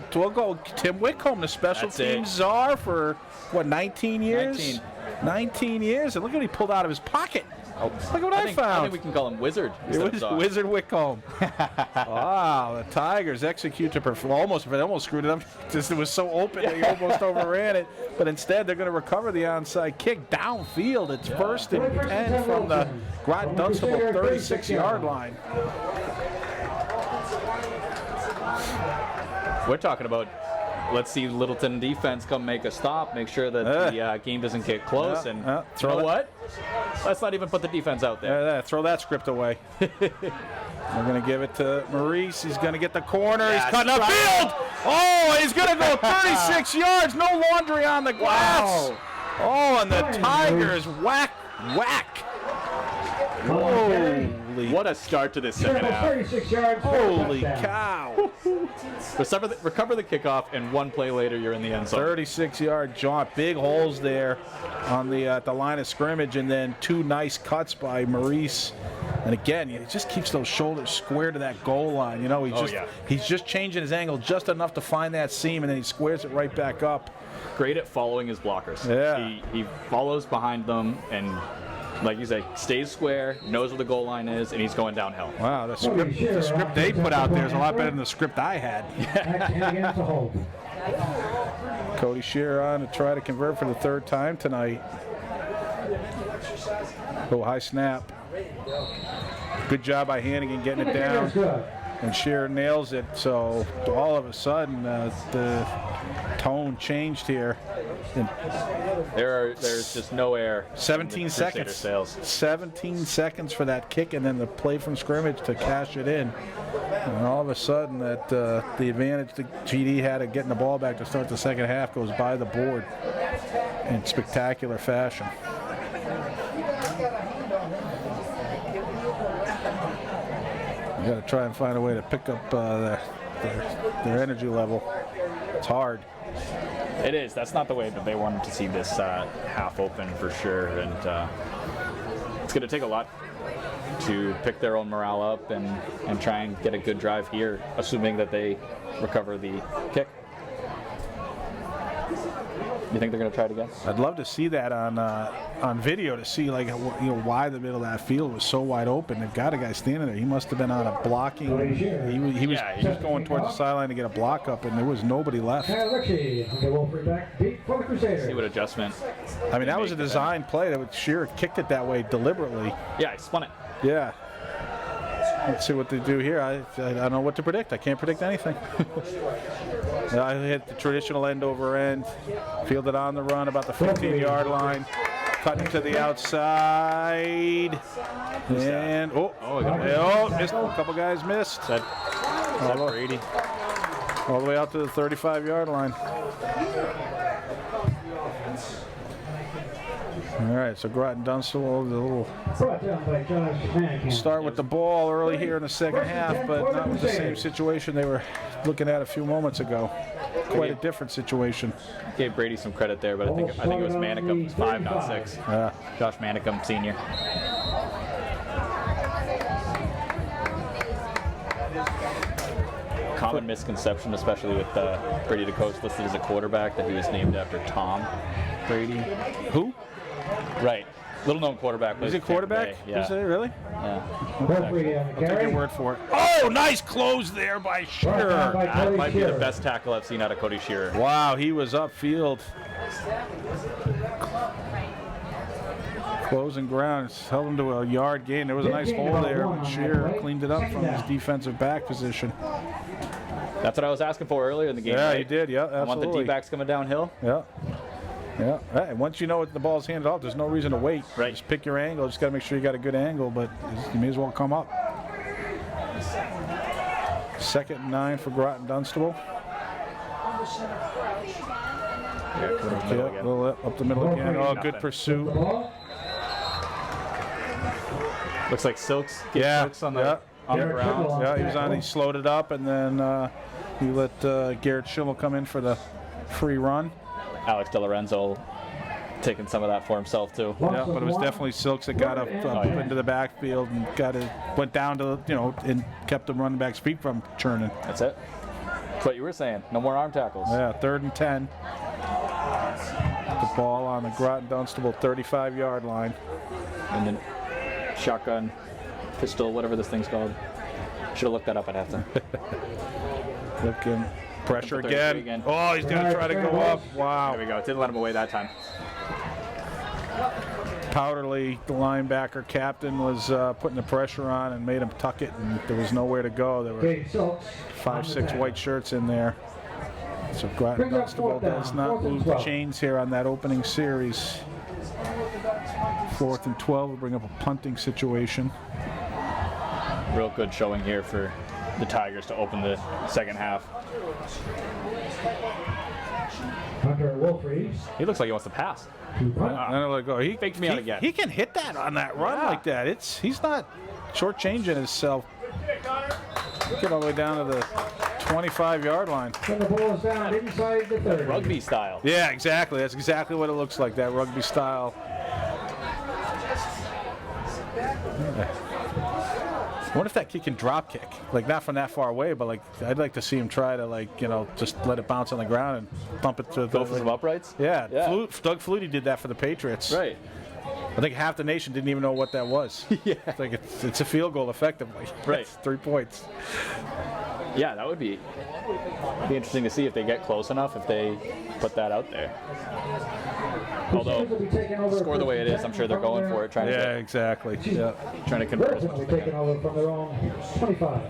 Tim Whitcomb, the special teams czar for, 19 years? 19 years. And look at what he pulled out of his pocket. Oh, look what I found. I think we can call him Wizard. Wizard Whitcomb. Wow, the Tigers execute to perform. They almost screwed it up. It was so open they almost overran it. But instead, they're going to recover the onside kick downfield. It's 1st and 10 from the Groton Dunstable 36-yard line. We're talking about, let's see Littleton defense come make a stop, make sure that the game doesn't get close, and you know what? Let's not even put the defense out there. Throw that script away. We're going to give it to Maurice. He's going to get the corner. He's cutting up field. Oh, he's going to go 36 yards. No laundry on the glass. Wow. Oh, and the Tigers whack. Holy. What a start to this second half. 36 yards. Holy cow. Recover the kickoff, and one play later, you're in the end zone. 36-yard jaunt. Big holes there on the line of scrimmage, and then 2 nice cuts by Maurice And again, he just keeps those shoulders square to that goal line. You know, he's just changing his angle just enough to find that seam, and then he squares it right back up. Great at following his blockers. Yeah. He follows behind them and, like you say, stays square, knows where the goal line is, and he's going downhill. Wow, the script they put out there is a lot better than the script I had. Cody Shearer on to try to convert for the 3rd time tonight. Oh, high snap. Good job by Hannigan getting it down. And Shearer nails it. So all of a sudden, the tone changed here. And there's just no air. 17 seconds. 17 seconds for that kick, and then the play from scrimmage to cash it in. And all of a sudden, that the advantage the GD had of getting the ball back to start the second half goes by the board in spectacular fashion. You got to try and find a way to pick up their energy level. It's hard. It is. That's not the way that they wanted to see this half open for sure. And it's going to take a lot to pick their own morale up and try and get a good drive here, assuming that they recover the kick. You think they're going to try it again? I'd love to see that on video to see why the middle of that field was so wide open. They've got a guy standing there. He must have been on a blocking. He was going towards the sideline to get a block up, and there was nobody left. See what adjustment. I mean, that was a design play. That Shearer kicked it that way deliberately. Yeah, he spun it. Yeah. Let's see what they do here. I don't know what to predict. I can't predict anything. I hit the traditional end over end, fielded on the run about the 15-yard line, cutting to the outside, and missed. A couple guys missed. Brady. All the way out to the 35-yard line. All right, so Groton Dunstable, the little start with the ball early here in the second half, but not with the same situation they were looking at a few moments ago. Quite a different situation. Gave Brady some credit there, but I think it was Manicum 5, not 6. Yeah. Josh Manicum, senior. Common misconception, especially with Brady DeCoste listed as a quarterback, that he was named after Tom Brady. Who? Right. Little known quarterback. Was he a quarterback? Yeah. Is it really? Yeah. I'll take your word for it. Oh, nice close there by Shearer. That might be the best tackle I've seen out of Cody Shearer. Wow, he was upfield. Closing ground, held him to a yard gain. There was a nice hole there, but Shearer cleaned it up from his defensive back position. That's what I was asking for earlier in the game. Yeah, right? he did. Yeah, absolutely. I want the D-backs coming downhill. Yeah. Yeah, and once you know what the ball's handed off, there's no reason to wait. Right. Just pick your angle. Just got to make sure you got a good angle, but you may as well come up. 2nd and 9 for Groton Dunstable. Up the middle again. Oh, good pursuit. Looks like Silks. Silks on the ground. Yeah, he was on. He slowed it up, and then he let Garrett Schimmel come in for the free run. Alex DeLorenzo taking some of that for himself too. Yeah, but it was definitely Silks that got up into the backfield and went down to and kept the running back's feet from churning. That's it. That's what you were saying. No more arm tackles. Yeah, 3rd and 10. The ball on the Groton Dunstable 35-yard line. And then shotgun, pistol, whatever this thing's called. Should have looked that up at halftime. Looking. Pressure again. Oh, he's going to try to go up. Wow. There we go. Didn't let him away that time. Powderly, the linebacker captain, was putting the pressure on and made him tuck it, and there was nowhere to go. There were 5, 6 white shirts in there. So Groton Dunstable does not lose the chains here on that opening series. 4th and 12 will bring up a punting situation. Real good showing here for the Tigers to open the second half. Hunter Wolfries. He looks like he wants to pass. He faked me out again. He can hit that on that run like that. He's not shortchanging himself. Get all the way down to the 25-yard line. And the ball is down inside the 30. Rugby style. Yeah, exactly. That's exactly what it looks like, that rugby style. I wonder if that kid can drop kick, like not from that far away, but like I'd like to see him try to, like, you know, just let it bounce on the ground and thump it to Go for some uprights? Yeah, Yeah. Doug Flutie did that for the Patriots. Right. I think half the nation didn't even know what that was. Yeah. It's like it's a field goal effectively. Right. It's 3 points. Yeah, that would be interesting to see if they get close enough, if they put that out there. Although, score the way it is, I'm sure they're going for it, trying Yeah, exactly. Yeah. to convert as Groton much will as be they taking can. over from their own 25.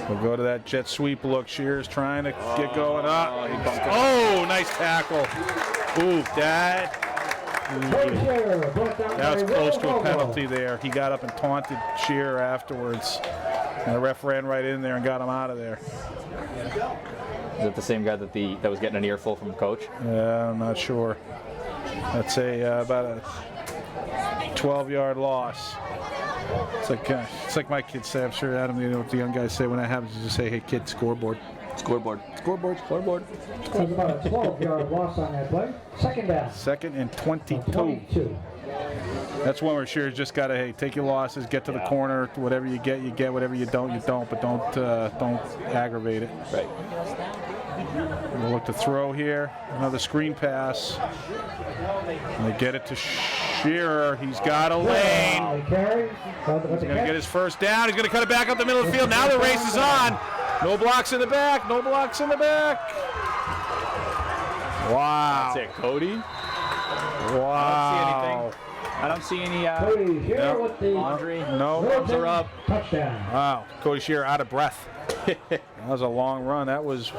We'll go to that jet sweep look. Shear's trying to get going up. he bumped it. Oh, nice tackle. Ooh, that was close to a penalty there. He got up and taunted Shear afterwards. And the ref ran right in there and got him out of there. Is it the same guy that was getting an earful from the coach? Yeah, I'm not sure. That's about a 12-yard loss. It's like my kids say. I'm sure, Adam, you know what the young guys say when that happens. You just say, "Hey, kid, scoreboard." Scoreboard. Scoreboard. Scoreboard. That was about a 12-yard loss on that play. Second down. 2nd and 22. 22. That's one where Shear's just got to, hey, take your losses, get to the corner. Whatever you get, you get. Whatever you don't, you don't. But don't aggravate it. Right. We'll look to throw here. Another screen pass. And they get it to Shearer. He's got a lane. He's going to get his first down. He's going to cut it back up the middle of the field. Now the race is on. No blocks in the back. No blocks in the back. Wow. That's it, Cody. Wow. I don't see any Cody here with the laundry. No. Gloves are up. touchdown. Wow. Cody Shearer out of breath. That was a long run. That was, I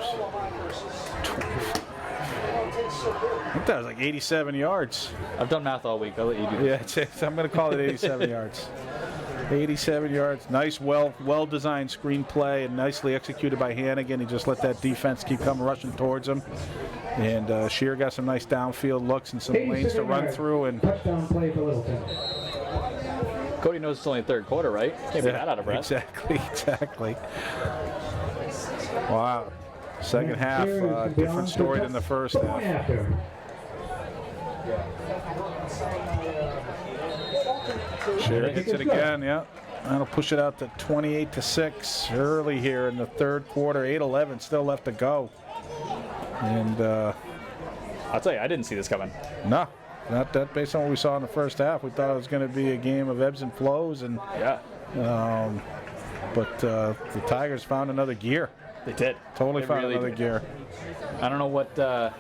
think that was like 87 yards. I've done math all week. I'll let you do that. Yeah, I'm going to call it 87 yards. 87 yards. Nice, well-designed screenplay and nicely executed by Hannigan. He just let that defense keep coming rushing towards him. And Shearer got some nice downfield looks and some lanes to run through. And touchdown play for Littleton. Cody knows it's only the third quarter, right? Can't be that out of breath. Exactly. Wow. Second half, different story than the first half. Shearer hits it again, yeah. That'll push it out to 28-6 early here in the third quarter. 8:11 still left to go. And I'll tell you, I didn't see this coming. no, not that based on what we saw in the first half. We thought it was going to be a game of ebbs and flows, and Yeah, but the Tigers found another gear. they did. Totally They found really another did. gear. I don't know what. I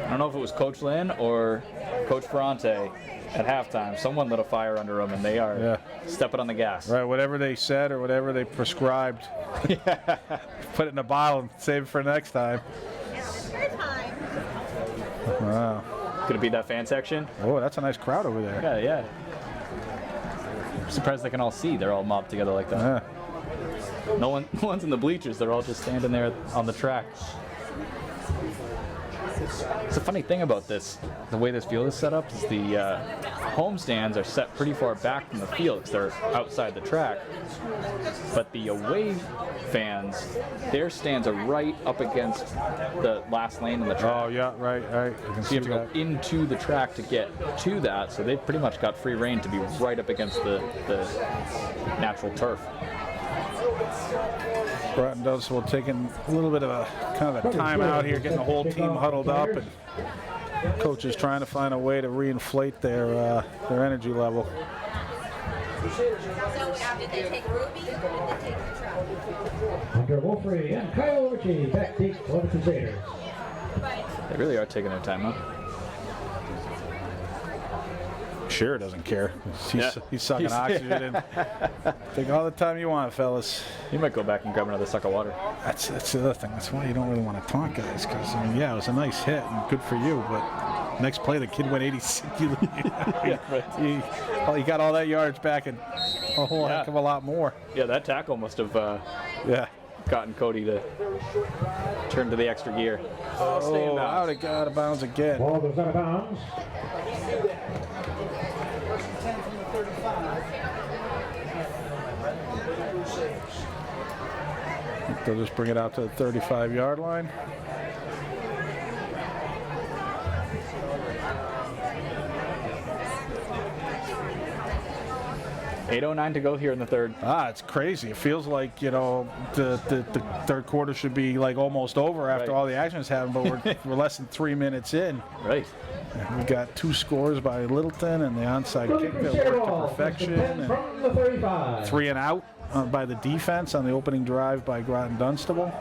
don't know if it was Coach Lynn or Coach Ferrante at halftime. Someone lit a fire under them, and they are stepping on the gas. Right, whatever they said or whatever they prescribed, put it in a bottle and save it for next time. Wow. Could it be that fan section? Oh, that's a nice crowd over there. Yeah, yeah. I'm surprised they can all see. They're all mobbed together like that. Yeah. No one's in the bleachers. They're all just standing there on the track. It's a funny thing about this. The way this field is set up is the home stands are set pretty far back from the field because they're outside the track. But the away fans, their stands are right up against the last lane in the track. Oh, yeah, right. You can So you have to go that. into the track to get to that. So they've pretty much got free reign to be right up against the natural turf. Groton Dunstable taking a little bit of a kind of a timeout here, getting the whole team huddled up, and coaches trying to find a way to reinflate their energy level. So did they take Ruby or did they take the truck? Hunter Wolfrey and Kyle Ritchie back deep for the Crusaders. They really are taking their time, huh? Shearer doesn't care. Yeah. He's sucking oxygen in. Take all the time you want, fellas. He might go back and grab another suck of water. That's the other thing. That's why you don't really want to taunt guys, because I mean, yeah, it was a nice hit and good for you, but next play the kid went 86. Yeah, right. He got all that yardage back and a whole heck of a lot more. Yeah, that tackle must have Yeah. gotten Cody to turn to the extra gear. Stay in Oh, bounds. out it got out of bounds again. Ball goes out of bounds. They'll just bring it out to the 35-yard line. 8:09 to go here in the third. It's crazy. It feels like, the third quarter should be like almost over after Right. all the action's happened, but we're less than 3 minutes in. Right. And we got 2 scores by Littleton and the onside kick that worked to perfection. And From the 35. 3 and out by the defense on the opening drive by Groton Dunstable.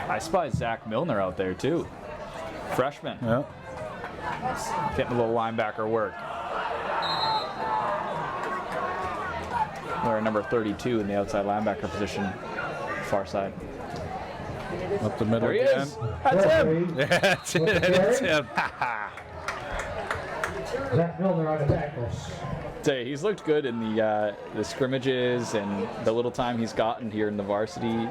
I spy Zach Milner out there too. Freshman. Yeah. Getting a little linebacker work. We're number 32 in the outside linebacker position, far side. Up the middle There he again. is. That's him. Yeah, that's it. It's him. Zach Milner on the tackles. Say he's looked good in the scrimmages and the little time he's gotten here in the varsity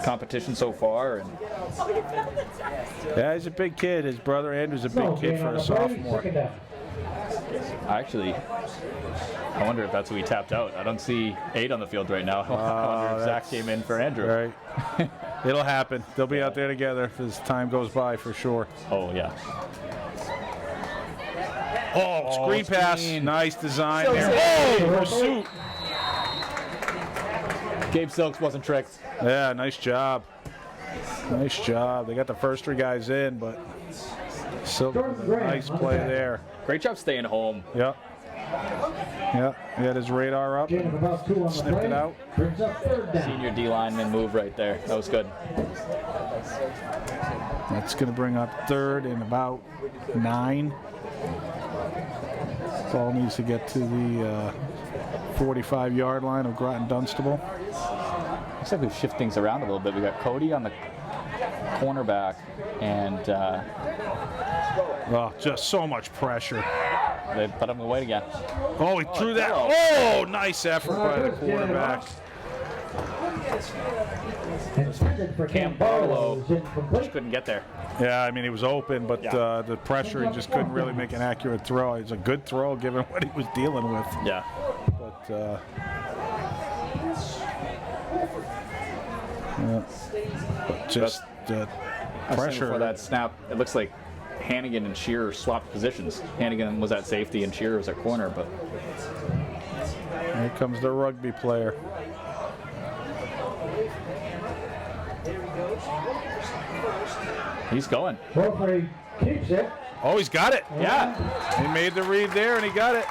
competition so far. And Yeah, he's a big kid. His brother Andrew's a No big kid gain for on a the play, sophomore. second down. I wonder if that's who he tapped out. I don't see 8 on the field right now. I wonder if Zach came in for Andrew. Right. It'll happen. They'll be out there together as time goes by for sure. Oh, yeah. Oh, screen pass. screen. Nice design So there. safe. Oh, pursuit. Gabe Silks wasn't tricked. Yeah, nice job. Nice job. They got the first 3 guys in, but still a nice play there. Great job staying home. Yep. Yep. He had his radar up. Gain of about 2 on the Snipped play. it out. Brings up third down. Senior D lineman move right there. That was good. That's going to bring up 3rd and about 9. Ball needs to get to the 45-yard line of Groton Dunstable. Looks like we've shifted things around a little bit. We got Cody on the cornerback, and Oh, just so much pressure. they put him away again. Oh, he threw that. Oh, nice effort by the quarterback. Intended for Cam Cam Barlow. Barlow. Incomplete. Couldn't get there. Yeah, I mean, he was open, but Yeah. the pressure, he just couldn't really make an accurate throw. It was a good throw given what he was dealing with. Yeah. But, yeah. But just the Pressure for pressure. that snap. It looks like Hannigan and Shearer swapped positions. Hannigan was at safety and Shearer was at corner, but Here comes the rugby player. he's going. Hopefully keeps it. Oh, he's got it. Yeah. He made the read there, and he got it.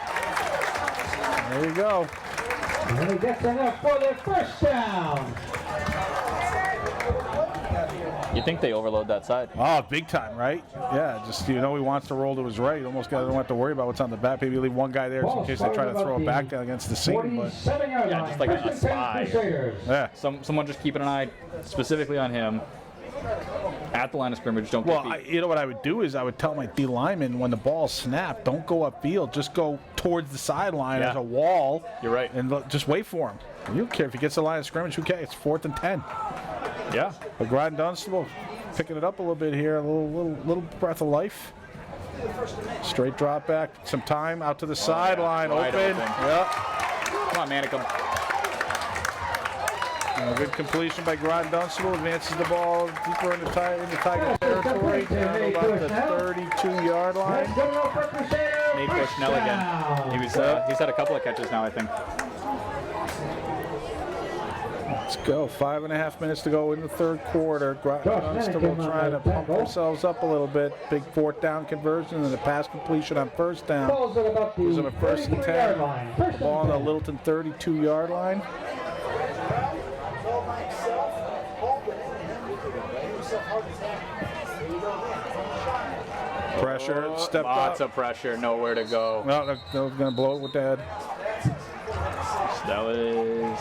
There you go. And he gets enough for the first down. You think they overload that side? Oh, big time, right? Yeah, just, he wants to roll to his right. You almost don't have to worry about what's on the back. Maybe leave one guy there just in case they try to throw it back against the seam. But 47-yard Yeah, line. just like a First and 10 spy. Crusaders. yeah. Someone just keeping an eye specifically on him at the line of scrimmage. Don't Well, get beat. you know what I would do is I would tell my D lineman when the ball's snapped, don't go upfield. Just go towards the sideline Yeah. as a wall. You're right. And just wait for him. You don't care if he gets the line of scrimmage. Who cares? It's 4th and 10. Yeah. But Groton Dunstable picking it up a little bit here. A little breath of life. Straight drop back. Some time out to the sideline. Wide Open. open. Yep. Come on, Manicum. A good completion by Groton Dunstable. Advances the ball deeper into Tiger territory. Down to about the 32-yard line. That's good enough for Crusaders. Nate First Bushnell again. down. He's had a couple of catches now, I think. Let's go. 5.5 minutes to go in the third quarter. Groton Dunstable trying to pump themselves up a little bit. Big 4th down conversion and a pass completion on 1st down. Ball's at about Gives the them a 1st and 33-yard 10. line. First Ball on and the 10. Littleton 32-yard line. Pressure, stepped Lots up. of pressure, nowhere to go. No, that was going to blow it with that. That was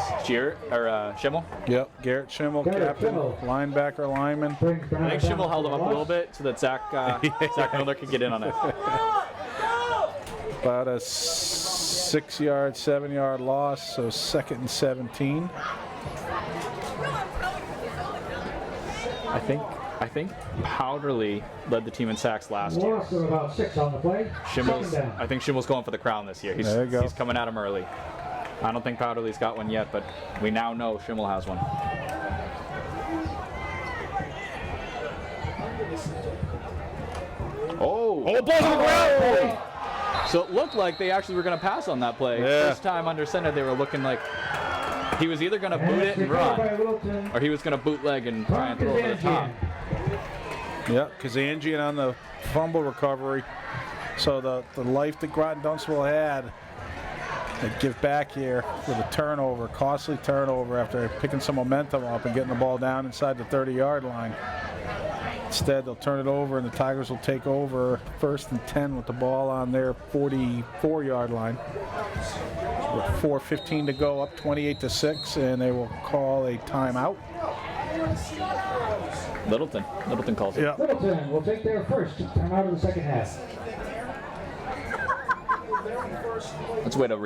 Schimmel. Yep, Garrett Schimmel, Garrett captain, Schimmel. linebacker, lineman. Brings I think down Schimmel held him for up a loss. little bit so that Zach Miller could get in on it. About a 6-yard, 7-yard loss, so 2nd and 17. I think Powderly led the team in sacks last year. Loss of about 6 on the play. Schimmel's, Second down. I think Schimmel's going for the crown this year. There you go. He's coming at him early. I don't think Powderly's got one yet, but we now know Schimmel has one. Oh, Oh, ball's on the ground! So it looked like they actually were going to pass on that play. Yeah. First time under center, they were looking like he was either going to boot it and run, or he was going to bootleg and try and throw over the top. Yep, Kazanjian on the fumble recovery. So the life that Groton Dunstable had, they give back here with a turnover, costly turnover after picking some momentum up and getting the ball down inside the 30-yard line. Instead, they'll turn it over and the Tigers will take over 1st and 10 with the ball on their 44-yard line. With 4:15 to go, up 28-6, and they will call a timeout. Littleton calls it. Yeah. Littleton will take their first timeout of the second half. That's a way to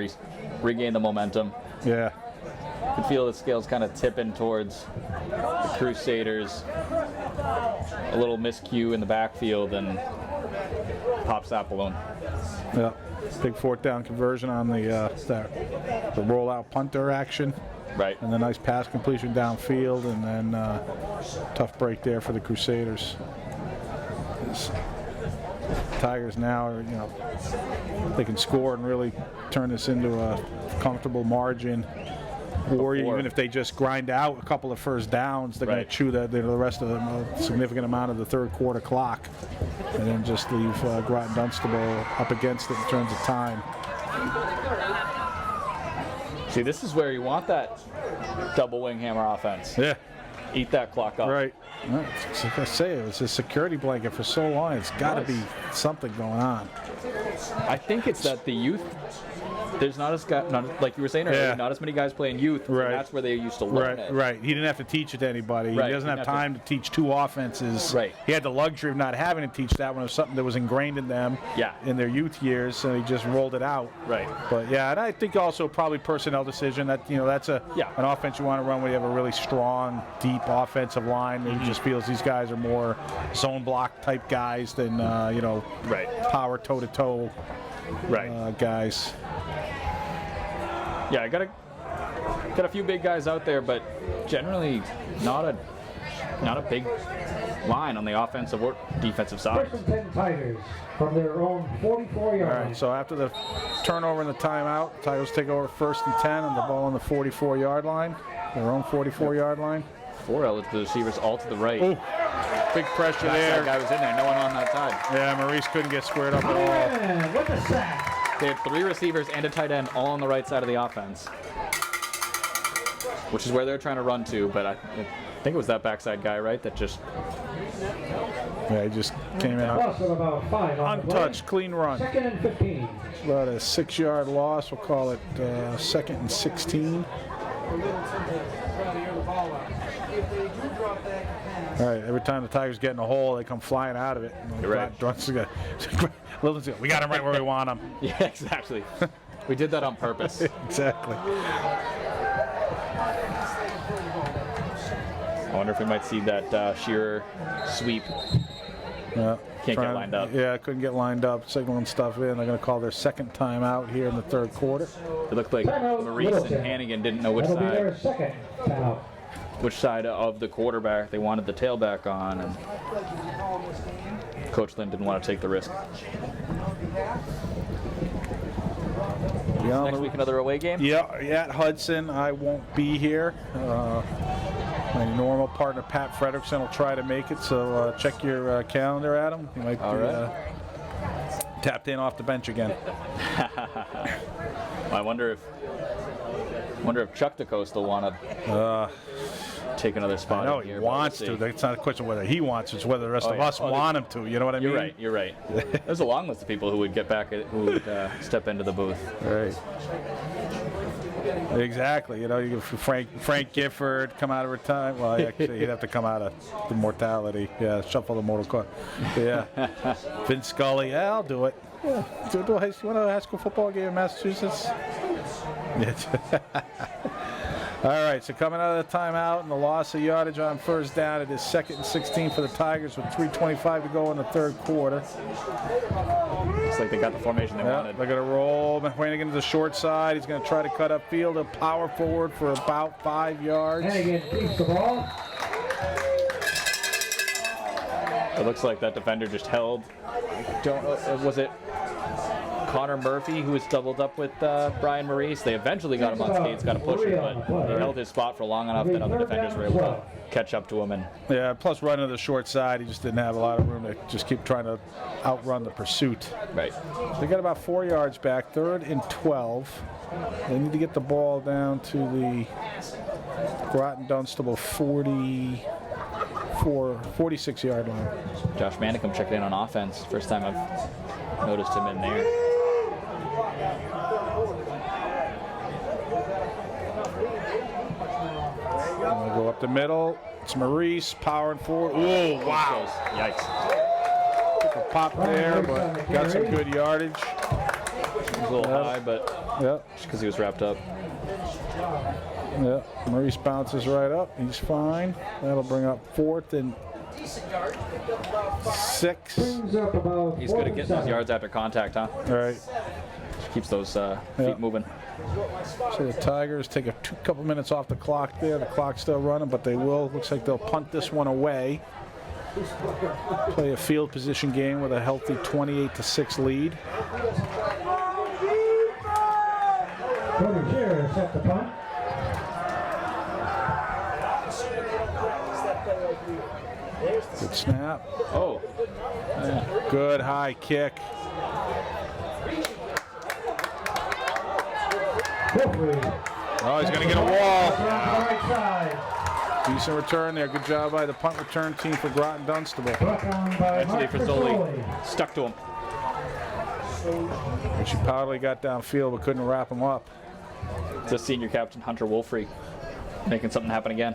regain the momentum. Yeah. You can feel the scales kind of tipping towards the Crusaders. A little miscue in the backfield and pops that balloon. Yeah. Big 4th down conversion on the rollout punter action. Right. And the nice pass completion downfield, and then tough break there for the Crusaders. Tigers now are, they can score and really turn this into a comfortable margin. Or even if they just grind out a couple of first downs, they're going to chew the rest of a significant amount of the 3rd quarter clock, and then just leave Groton Dunstable up against it in terms of time. See, this is where you want that double wing hammer offense. Yeah. Eat that clock up. Right. Well, like I say, it was a security blanket for so long. It's got to be something going on. I think it's that the youth, there's like you were saying earlier, not as many guys playing youth. Right. And that's where they used to learn it. Right. He didn't have to teach it to anybody. Right. He doesn't have time to teach 2 offenses. Right. He had the luxury of not having to teach that when it was something that was ingrained in them in their youth years, so he just rolled it out. Right. But yeah, and I think also probably personnel decision that that's an offense you want to run when you have a really strong, deep offensive line. He just feels these guys are more zone block type guys than power toe to toe guys. Yeah, I got a few big guys out there, but generally not a big line on the offensive or defensive side. 1st and 10 Tigers from their own 44-yard line. All right, so after the turnover and the timeout, Tigers take over 1st and 10 and the ball on the 44-yard line, their own 44-yard line. 4 eligible receivers all to the right. Ooh, big pressure there. That guy was in there, no one on that side. Yeah, Maurice couldn't get squared up at all. And with the sack. They had 3 receivers and a tight end all on the right side of the offense, which is where they're trying to run to, but I think it was that backside guy, right, that just... Yeah, he just came in Loss of about 5 on untouched, clean run. 2nd and 15. About a 6-yard loss. We'll call it 2nd and 16. All right, every time the Tigers get in a hole, they come flying out of it. You're right. We got him right where we want him. Yeah, exactly. We did that on purpose. Exactly. I wonder if we might see that Shearer sweep. Can't get lined up. Yeah, couldn't get lined up, signaling stuff in. They're going to call their 2nd timeout here in the 3rd quarter. It looked like Maurice and Hannigan didn't know which That'll be their side. 2nd timeout. Which side of the quarterback they wanted the tailback on, and Coach Lynn didn't want to take the risk. Next week, another away game? Yeah, at Hudson. I won't be here. My normal partner, Pat Frederickson, will try to make it, so check your calendar, Adam. He might be tapped in off the bench again. I wonder if Chuck DeCosta will want to take another spot. No, in he here, wants to. It's not a question of whether he wants it, it's whether the rest of us want him to. You know what I mean? You're right. There's a long list of people who would get back, who would step into the booth. Right. Exactly. You get Frank Gifford come out of retirement. Well, actually, he'd have to come out of the mortality. Yeah, shuffle the mortal coil. Yeah. Vince Scully. Yeah, I'll do it. Yeah. Do you want a high school football game in Massachusetts? Yeah. All right, so coming out of the timeout and the loss of yardage on 1st down, it is 2nd and 16 for the Tigers with 3:25 to go in the 3rd quarter. Looks like they got the formation they wanted. They're going to roll McWanigan to the short side. He's going to try to cut upfield, a power forward for about 5 yards. Hannigan keeps the ball. It looks like that defender just held. Was it Connor Murphy, who was doubled up with Brian Maurice. They eventually got him on skates, got to push it, but he held his spot for long enough that other defenders were able to catch up to him. And Yeah, plus running to the short side, he just didn't have a lot of room to just keep trying to outrun the pursuit. right. They got about 4 yards back, 3rd and 12. They need to get the ball down to the Groton Dunstable 46-yard line. Josh Manicum checking in on offense. First time I've noticed him in there. I'm going to go up the middle. It's Maurice powering forward. Oh, wow. Yikes. Took a pop there, but got some good yardage. He was a little high, but Yep, just because he was wrapped up. yep. Maurice bounces right up. He's fine. That'll bring up 4th and 6. Brings up about He's good at getting those yards after contact, huh? All right. Just keeps those feet moving. So the Tigers take a couple minutes off the clock there. The clock's still running, but they will. Looks like they'll punt this one away. Play a field position game with a healthy 28-6 lead. Cody Shearer set the punt. Good snap. Oh, Good high kick. Oh, he's going to get a wall. Right side. Decent return there. Good job by the punt return team for Groton Dunstable. Brought down by actually Mark Frisoli Frisoli. stuck to him. Which he probably got downfield but couldn't wrap him up. It's the senior captain, Hunter Wolfrey, making something happen again.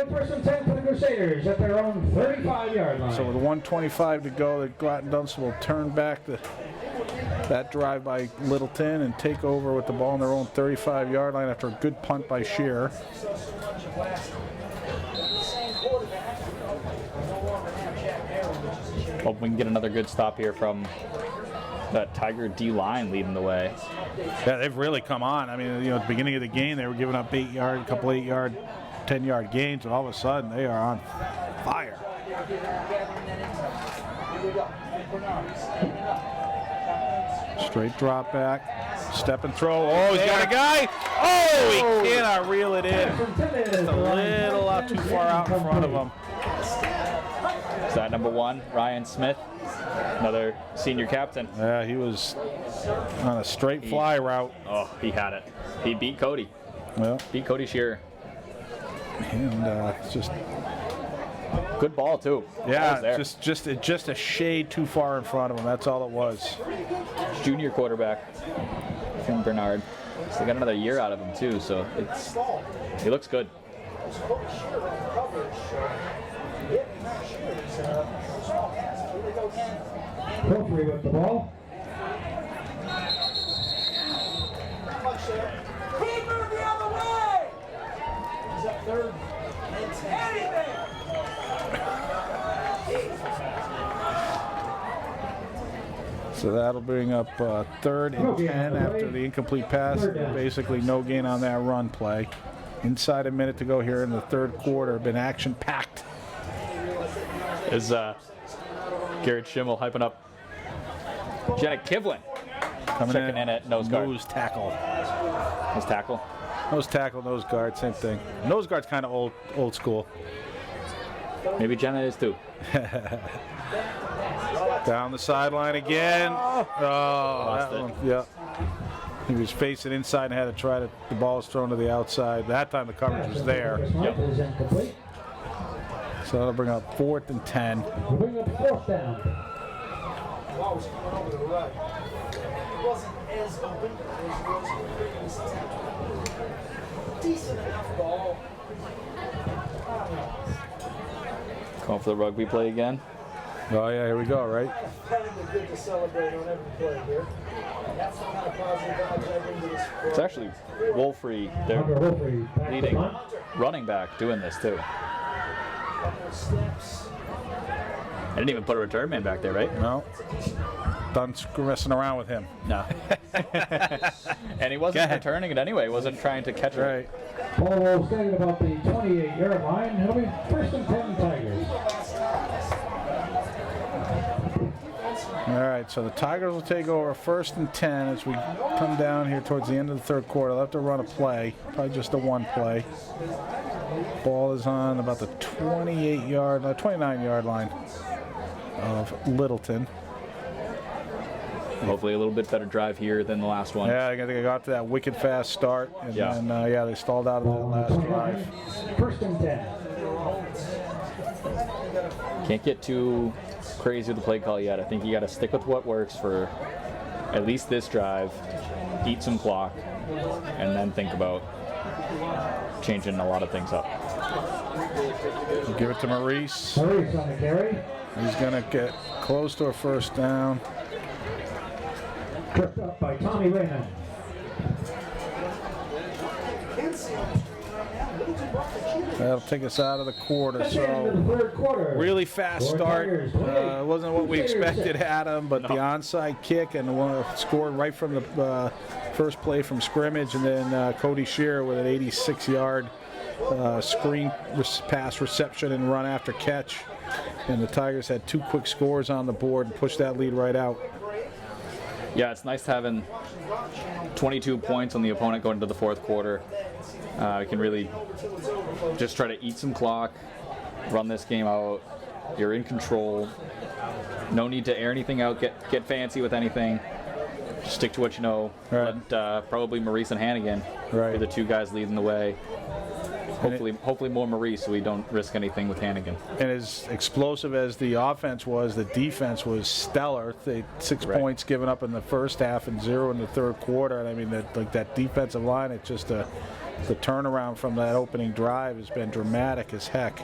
First and 10 for the Crusaders at their own 35-yard line. So with 1:25 to go, the Groton Dunstable turn back that drive by Littleton and take over with the ball on their own 35-yard line after a good punt by Shearer. Hope we can get another good stop here from that Tiger D line leading the way. Yeah, they've really come on. I mean, at the beginning of the game, they were giving up 8-yard, a couple 8-yard, 10-yard gains, and all of a sudden they are on fire. Straight drop back, step and throw. Oh, he's got a guy. Oh, he cannot reel it in. Just a little out too far out in front of him. Is that number 1, Ryan Smith, another senior captain? Yeah, he was on a straight fly route. Oh, he had it. He beat Cody. Well, Beat Cody Shearer. and it's just Good ball too. yeah, There. just a shade too far in front of him. That's all it was. Junior quarterback from Bernard. So they got another year out of him too, so he looks good. Humphrey with the ball. Keep her the other way! He's up 3rd and 10. So that'll bring up 3rd and 10 after the incomplete pass. Basically no gain on that run play. Inside a minute to go here in the 3rd quarter. Been action-packed. Is Garrett Schimmel hyping up Jenna Kivlin checking in at nose guard. Nose tackle. His tackle. Nose tackle, nose guard, same thing. Nose guard's kind of old school. Maybe Jenna is too. Down the sideline again. Oh, Lost that it. one. Yeah. He was facing inside and had to try to. The ball was thrown to the outside. That time the coverage was there. Yep. Is incomplete. So that'll bring up 4th and 10. We'll bring up 4th down. Ball was coming over to the right. It wasn't as open as it was in the previous attempt. Decent enough ball. Going for the rugby play again. Oh yeah, here we go. Right. Kind of good to celebrate on every play here. That's the kind of positive vibes I bring to this sport. It's actually Wolfrey, their Hunter Humphrey back to leading punt. running back, doing this too. Steps. I didn't even put a return man back there, right? No. Done messing around with him. No. And he wasn't returning it anyway. He wasn't trying to catch it. Right. Ball will stay at about the 28-yard line. It'll be 1st and 10 Tigers. All right, so the Tigers will take over 1st and 10 as we come down here towards the end of the 3rd quarter. They'll have to run a play, probably just a one play. Ball is on about the 29-yard line of Littleton. Hopefully a little bit better drive here than the last one. Yeah, I think they got to that wicked fast start, and then they stalled out of that last drive. 1st and 10. Can't get too crazy with the play call yet. I think you got to stick with what works for at least this drive, eat some clock, and then think about changing a lot of things up. Give it to Maurice. Maurice on the carry. He's going to get close to a 1st down. Tripped up by Tommy Raymond. That'll take us out of the quarter. That's the end of the So 3rd quarter. really fast start. It wasn't what we expected, Adam, but the onside kick and scored right from the first play from scrimmage, and then Cody Shearer with an 86-yard screen pass reception and run after catch. And the Tigers had 2 quick scores on the board and pushed that lead right out. Yeah, it's nice having 22 points on the opponent going into the 4th quarter. You can really just try to eat some clock, run this game out. You're in control. No need to air anything out, get fancy with anything. Just stick to what you know. Right. Let probably Maurice and Hannigan be the 2 guys leading the way. Hopefully more Maurice, so we don't risk anything with Hannigan. And as explosive as the offense was, the defense was stellar. They 6 points given up in the first half and 0 in the 3rd quarter. And I mean, that defensive line, it's just the turnaround from that opening drive has been dramatic as heck.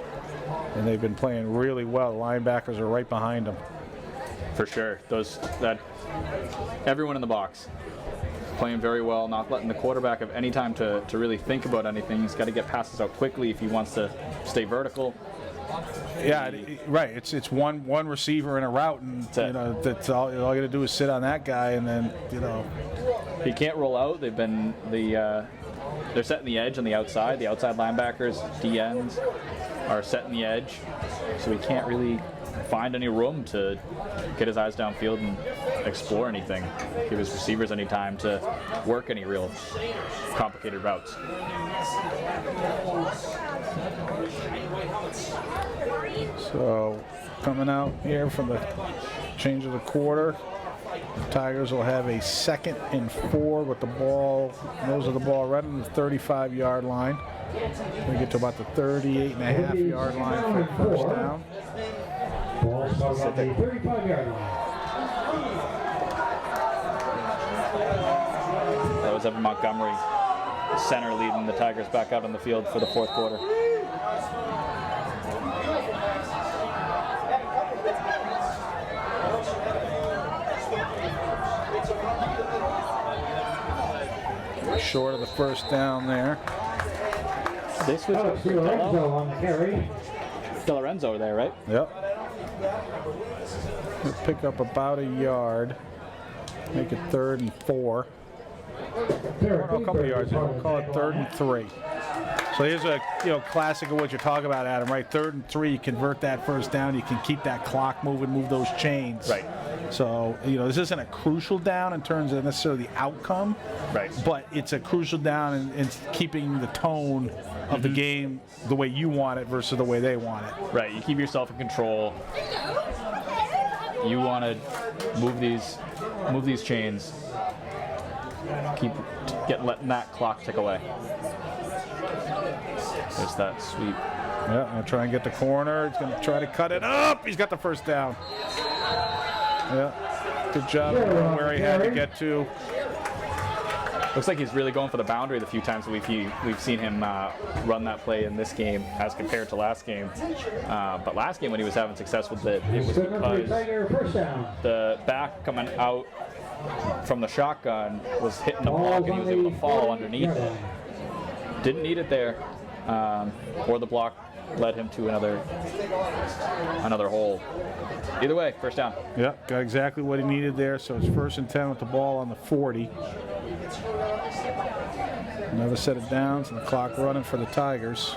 And they've been playing really well. The linebackers are right behind them. For sure. Everyone in the box playing very well, not letting the quarterback have any time to really think about anything. He's got to get passes out quickly if he wants to stay vertical. Yeah, right. It's one receiver in a route, and that's all you got to do is sit on that guy, and then he can't roll out. They've been they're setting the edge on the outside. The outside linebackers, DNs, are setting the edge, so he can't really find any room to get his eyes downfield and explore anything. Give his receivers any time to work any real complicated routes. So coming out here from the change of the quarter, the Tigers will have a 2nd and 4 with the ball, nose of the ball right on the 35-yard line. We get to about the 38.5-yard line for the 1st down. Ball spotted on the 35-yard line. That was Evan Montgomery, center, leading the Tigers back out on the field for the 4th quarter. Short of the 1st down there. They switched Alex DiLorenzo on the carry. DiLorenzo there, right? Yep. We'll pick up about a yard. Make it 3rd and 4. A couple of yards. We'll call it 3rd and 3. So here's a classic of what you're talking about, Adam. Right, 3rd and 3. You convert that 1st down. You can keep that clock moving, move those chains. Right. So this isn't a crucial down in terms of necessarily the outcome. Right. But it's a crucial down in keeping the tone of the game the way you want it versus the way they want it. Right. You keep yourself in control. You want to move these chains. Letting that clock tick away. There's that sweep. Yeah, I'll try and get the corner. He's going to try to cut it up. He's got the 1st down. Yeah, good job where he had to get to. Looks like he's really going for the boundary the few times we've seen him run that play in this game as compared to last game. But last game when he was having success with it, it was because the back coming out from the shotgun was hitting the block and he was able to fall underneath it. Didn't need it there, or the block led him to another hole. Either way, 1st down. Yeah, got exactly what he needed there. So it's 1st and 10 with the ball on the 40. Another set of downs and the clock running for the Tigers.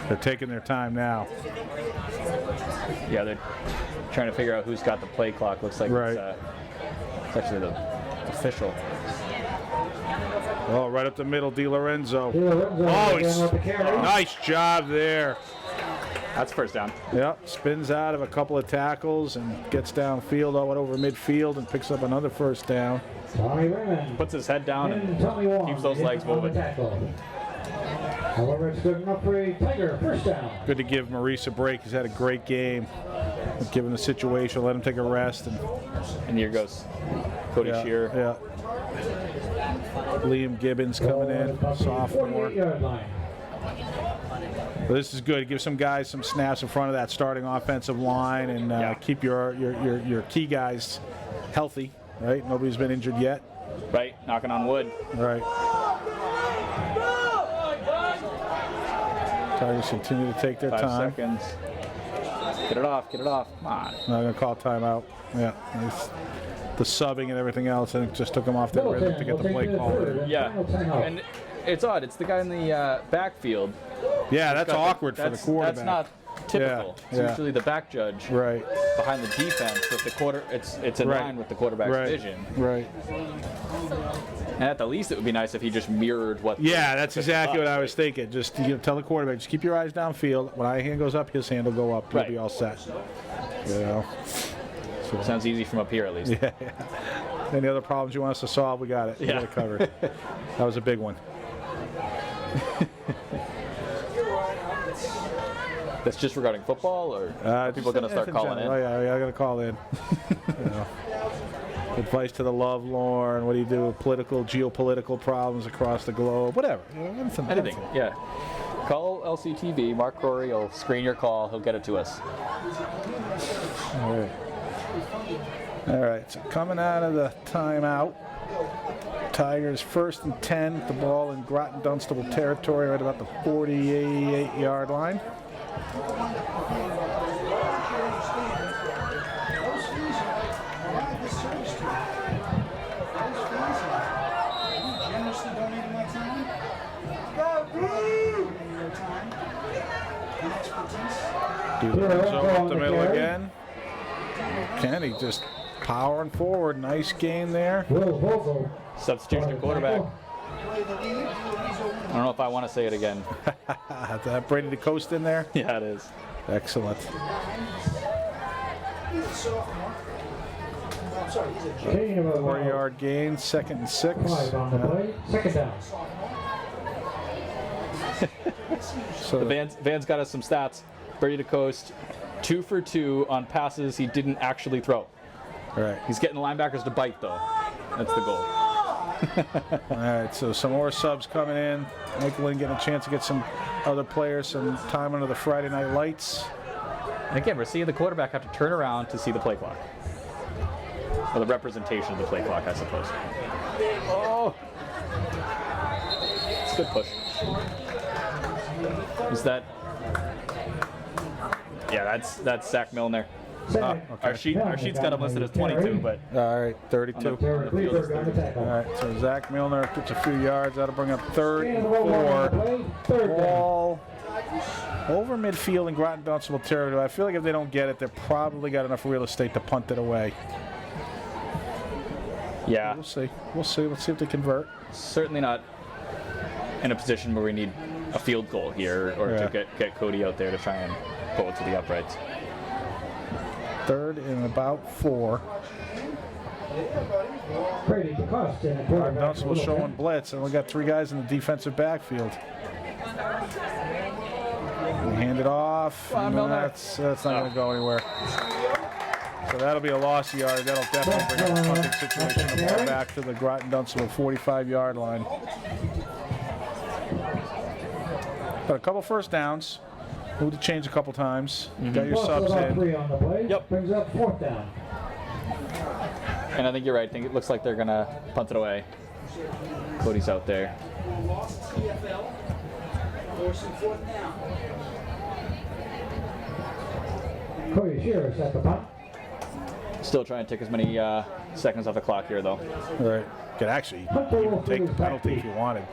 They're taking their time now. Yeah, they're trying to figure out who's got the play clock. Looks like Right. it's actually the official. Oh, right up the middle, Di Lorenzo. Oh, he's nice job there. That's first down. Yep, spins out of a couple of tackles and gets downfield, all went over midfield and picks up another first down. Tommy Raymond. Puts his head down and Tommy Wong keeps those legs moving. However, it's good enough for a Tiger first down. Good to give Maurice a break. He's had a great game. Given the situation, let him take a rest. And here goes Cody Shearer. Yeah. Liam Gibbons coming in, sophomore. 48-yard line. Well, this is good. Give some guys some snaps in front of that starting offensive line and keep your key guys healthy. Right? Nobody's been injured yet. Right, knocking on wood. Right. Tigers continue to take their 5 time. seconds. Get it off, get it off. Come on. Not going to call timeout. Yeah. The subbing and everything else, I think, just took them off their rhythm to get the play call. Yeah, and it's odd. It's the guy in the backfield. Yeah, that's awkward for the quarterback. That's not typical. Yeah, It's usually the back judge behind the defense. With the it's in line with the quarterback's vision. Right. And at the least, it would be nice if he just mirrored what. Yeah, that's exactly what I was thinking. Just tell the quarterback, just keep your eyes downfield. When my hand goes up, his hand will go up. He'll be all set. You know. So. Sounds easy from up here, at least. Yeah. Any other problems you want us to solve? We got it. We got it covered. That was a big one. That's just regarding football, or are people going to start calling in? Oh, yeah, I got to call in. Advice to the lovelorn. What do you do with geopolitical problems across the globe? Whatever. Anything. Yeah. Call LCTV. Mark Rory will screen your call. He'll get it to us. All right. All right. So coming out of the timeout, Tigers 1st and 10. The ball in Groton Dunstable territory, right about the 48-yard line. Lorenzo up the middle again. Kenny just powering forward. Nice game there. Substitution of quarterback. I don't know if I want to say it again. Is that Brady the Coast in there? Yeah, it is. Excellent. 4-yard gain, 2nd and 6. 5 on the play. 2nd down. So the Van's got us some stats. Brady DeCoste, 2 for 2 on passes he didn't actually throw. Right. He's getting the linebackers to bite, though. That's the goal. All right, so some more subs coming in. Nickelin getting a chance to get some other players some time under the Friday night lights. And again, we're seeing the quarterback have to turn around to see the play clock. Or the representation of the play clock, I suppose. Oh! It's a good push. Is that... Yeah, that's Zach Milner. Okay. Our sheet's got him listed as 22, but... All right, 32. On the field is 32. All right, so Zach Milner gets a few yards. That'll bring up 3rd and 4. Ball over midfield in Groton Dunstable territory. I feel like if they don't get it, they've probably got enough real estate to punt it away. Yeah. We'll see. Let's see if they convert. Certainly not in a position where we need a field goal here or to get Cody out there to try and pull it to the uprights. 3rd and about 4. Brady DeCoste. Dunstable showing blitz, and we got 3 guys in the defensive backfield. We hand it off. That's not going to go anywhere. So that'll be a loss of yard. That'll definitely bring up a punting situation. The ball back to the Groton Dunstable 45-yard line. But a couple first downs. Moved the chains a couple times. Got your subs in. 3 on the play. Yep. Brings up 4th down. And I think you're right. I think it looks like they're going to punt it away. Cody's out there. Cody Shearer at the punt. Still trying to take as many seconds off the clock here, though. All right. Could actually even take the penalty if you wanted.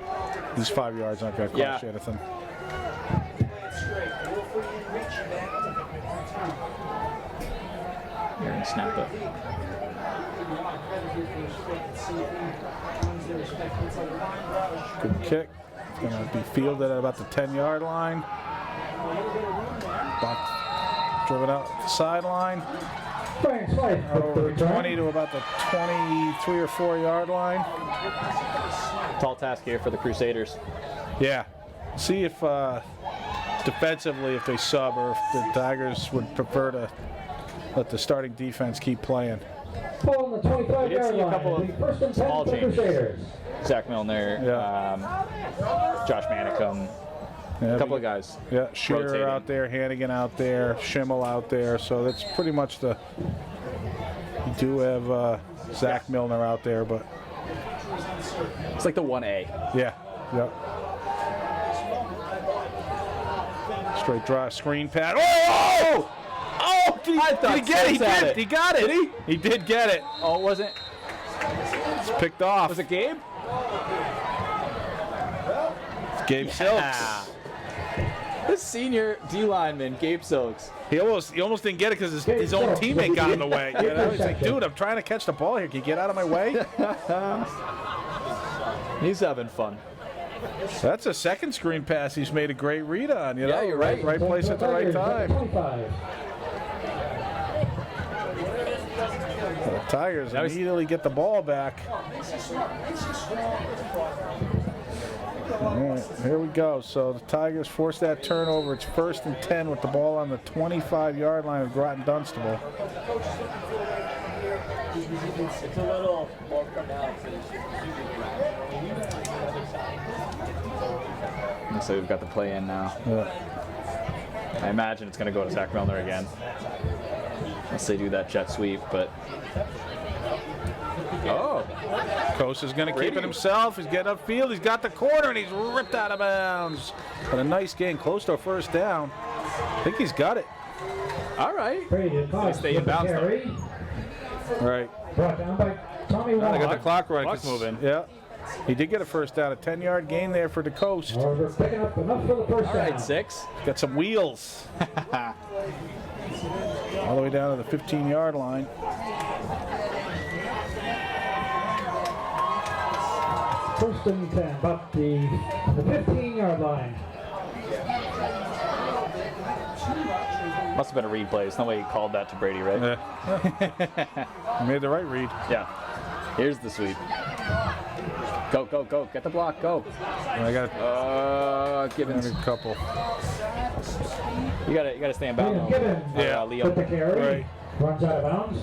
These 5 yards aren't going to cost you anything. Here and snap it. Good kick. It's going to be fielded at about the 10-yard line. Back, driven out the sideline. Brian Slight with the Over return. 20 to about the 23 or 4-yard line. Tall task here for the Crusaders. Yeah. See if defensively if they sub or if the Tigers would prefer to let the starting defense keep playing. Ball on the We did 25-yard see a couple line. of The first and 10 small for the changes. Crusaders. Zach Milner, Josh Manicum, Yeah, a couple of guys. Yeah, Shearer rotating. out there, Hannigan out there, Schimmel out there. So that's pretty much the. You do have Zach Milner out there, but It's like the 1A. yeah. Straight draw, screen pad. Oh! Oh! Did he get it? He Spence had did. it. He got it. Did he? He did get it. Oh, it wasn't. It's picked off. Was it Gabe? Gabe Silks. The senior D lineman, Gabe Silks. He almost didn't get it because his own teammate got in the way. You know? He's like, dude, I'm trying to catch the ball here. Can you get out of my way? He's having fun. That's a second screen pass he's made a great read on. You know? Yeah, you're right. Right place at the right time. 25. The Tigers That was- immediately get the ball back. All right, here we go. So the Tigers force that turnover. It's 1st and 10 with the ball on the 25-yard line of Groton Dunstable. It's a little more pronounced. So we've got the play in now. Yeah. I imagine it's going to go to Zach Milner again. Unless they do that jet sweep, but. Oh, Coase is going to keep it himself. He's getting upfield. He's got the corner, and he's ripped out of bounds. But a nice gain, close to a first down. I think he's got it. all right. Brady Cox Stay in with the bounds, though. carry. All right. Brought down by Tommy Now they got the Wong. clock running. Clock's 'cause- moving. Yeah. He did get a first down. A 10-yard gain there for the Coast. However, picking up enough for the first All down. right, 6. Got some wheels. All the way down to the 15-yard line. First and 10, about the 15-yard line. Must have been a read play. There's no way he called that to Brady, right? Yeah. He made the right read. Yeah. Here's the sweep. Go, go, go. Get the block. Go. I got Gibbons. a couple. You gotta stay in bounds. William Gibbons Yeah. with the Liam. carry. Right. Runs out of bounds.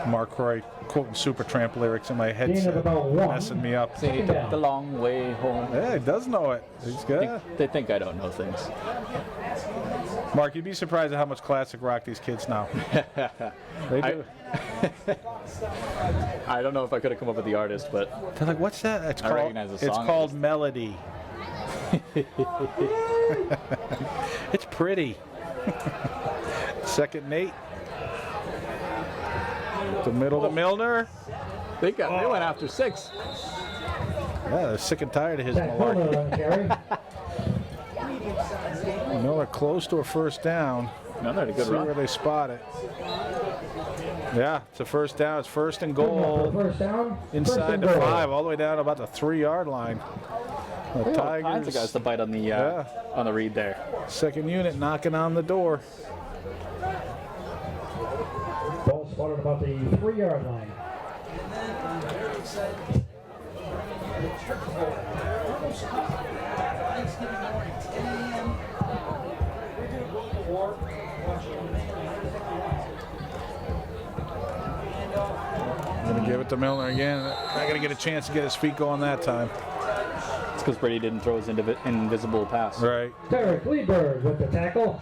Mark Roy quoting Supertramp lyrics in my Gain of headset, about 1. messing me up. He Second took down. the long way home. Yeah, he does know it. He's good. They think I don't know things. Mark, you'd be surprised at how much classic rock these kids know. They do. I don't know if I could have come up with the artist, but They're like, what's that? It's I called, recognize the it's song, I called just- Melody. It's pretty. Second and 8. The middle to Milner. they went after 6. Yeah, they're sick and tired of his Zach Milner malarkey. on the carry. Miller close to a first down. No, they're a good See where run. they spot it. Yeah, it's a first down. It's first and Good enough for goal first down. First inside and the goal. 5, all the way down to about the 3-yard line. The All kinds of Tigers, guys to bite on the read there. second unit knocking on the door. Ball spotted about the 3-yard line. Going to give it to Milner again. Not going to get a chance to get his feet going that time. It's because Brady didn't throw his invisible pass. Right. Derek Lieberg with the tackle.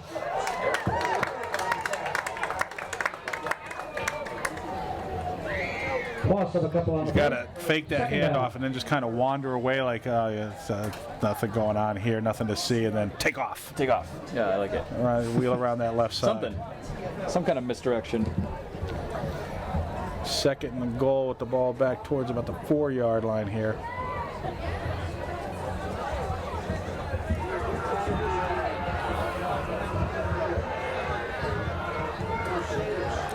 Loss of a couple on the Got play. to fake that Second down. handoff and then just kind of wander away like, oh, yeah, it's, nothing going on here, nothing to see, and then take off. Take off. Yeah, I like it. Wheel around that left side. Something. Some kind of misdirection. Second and goal with the ball back towards about the 4-yard line here.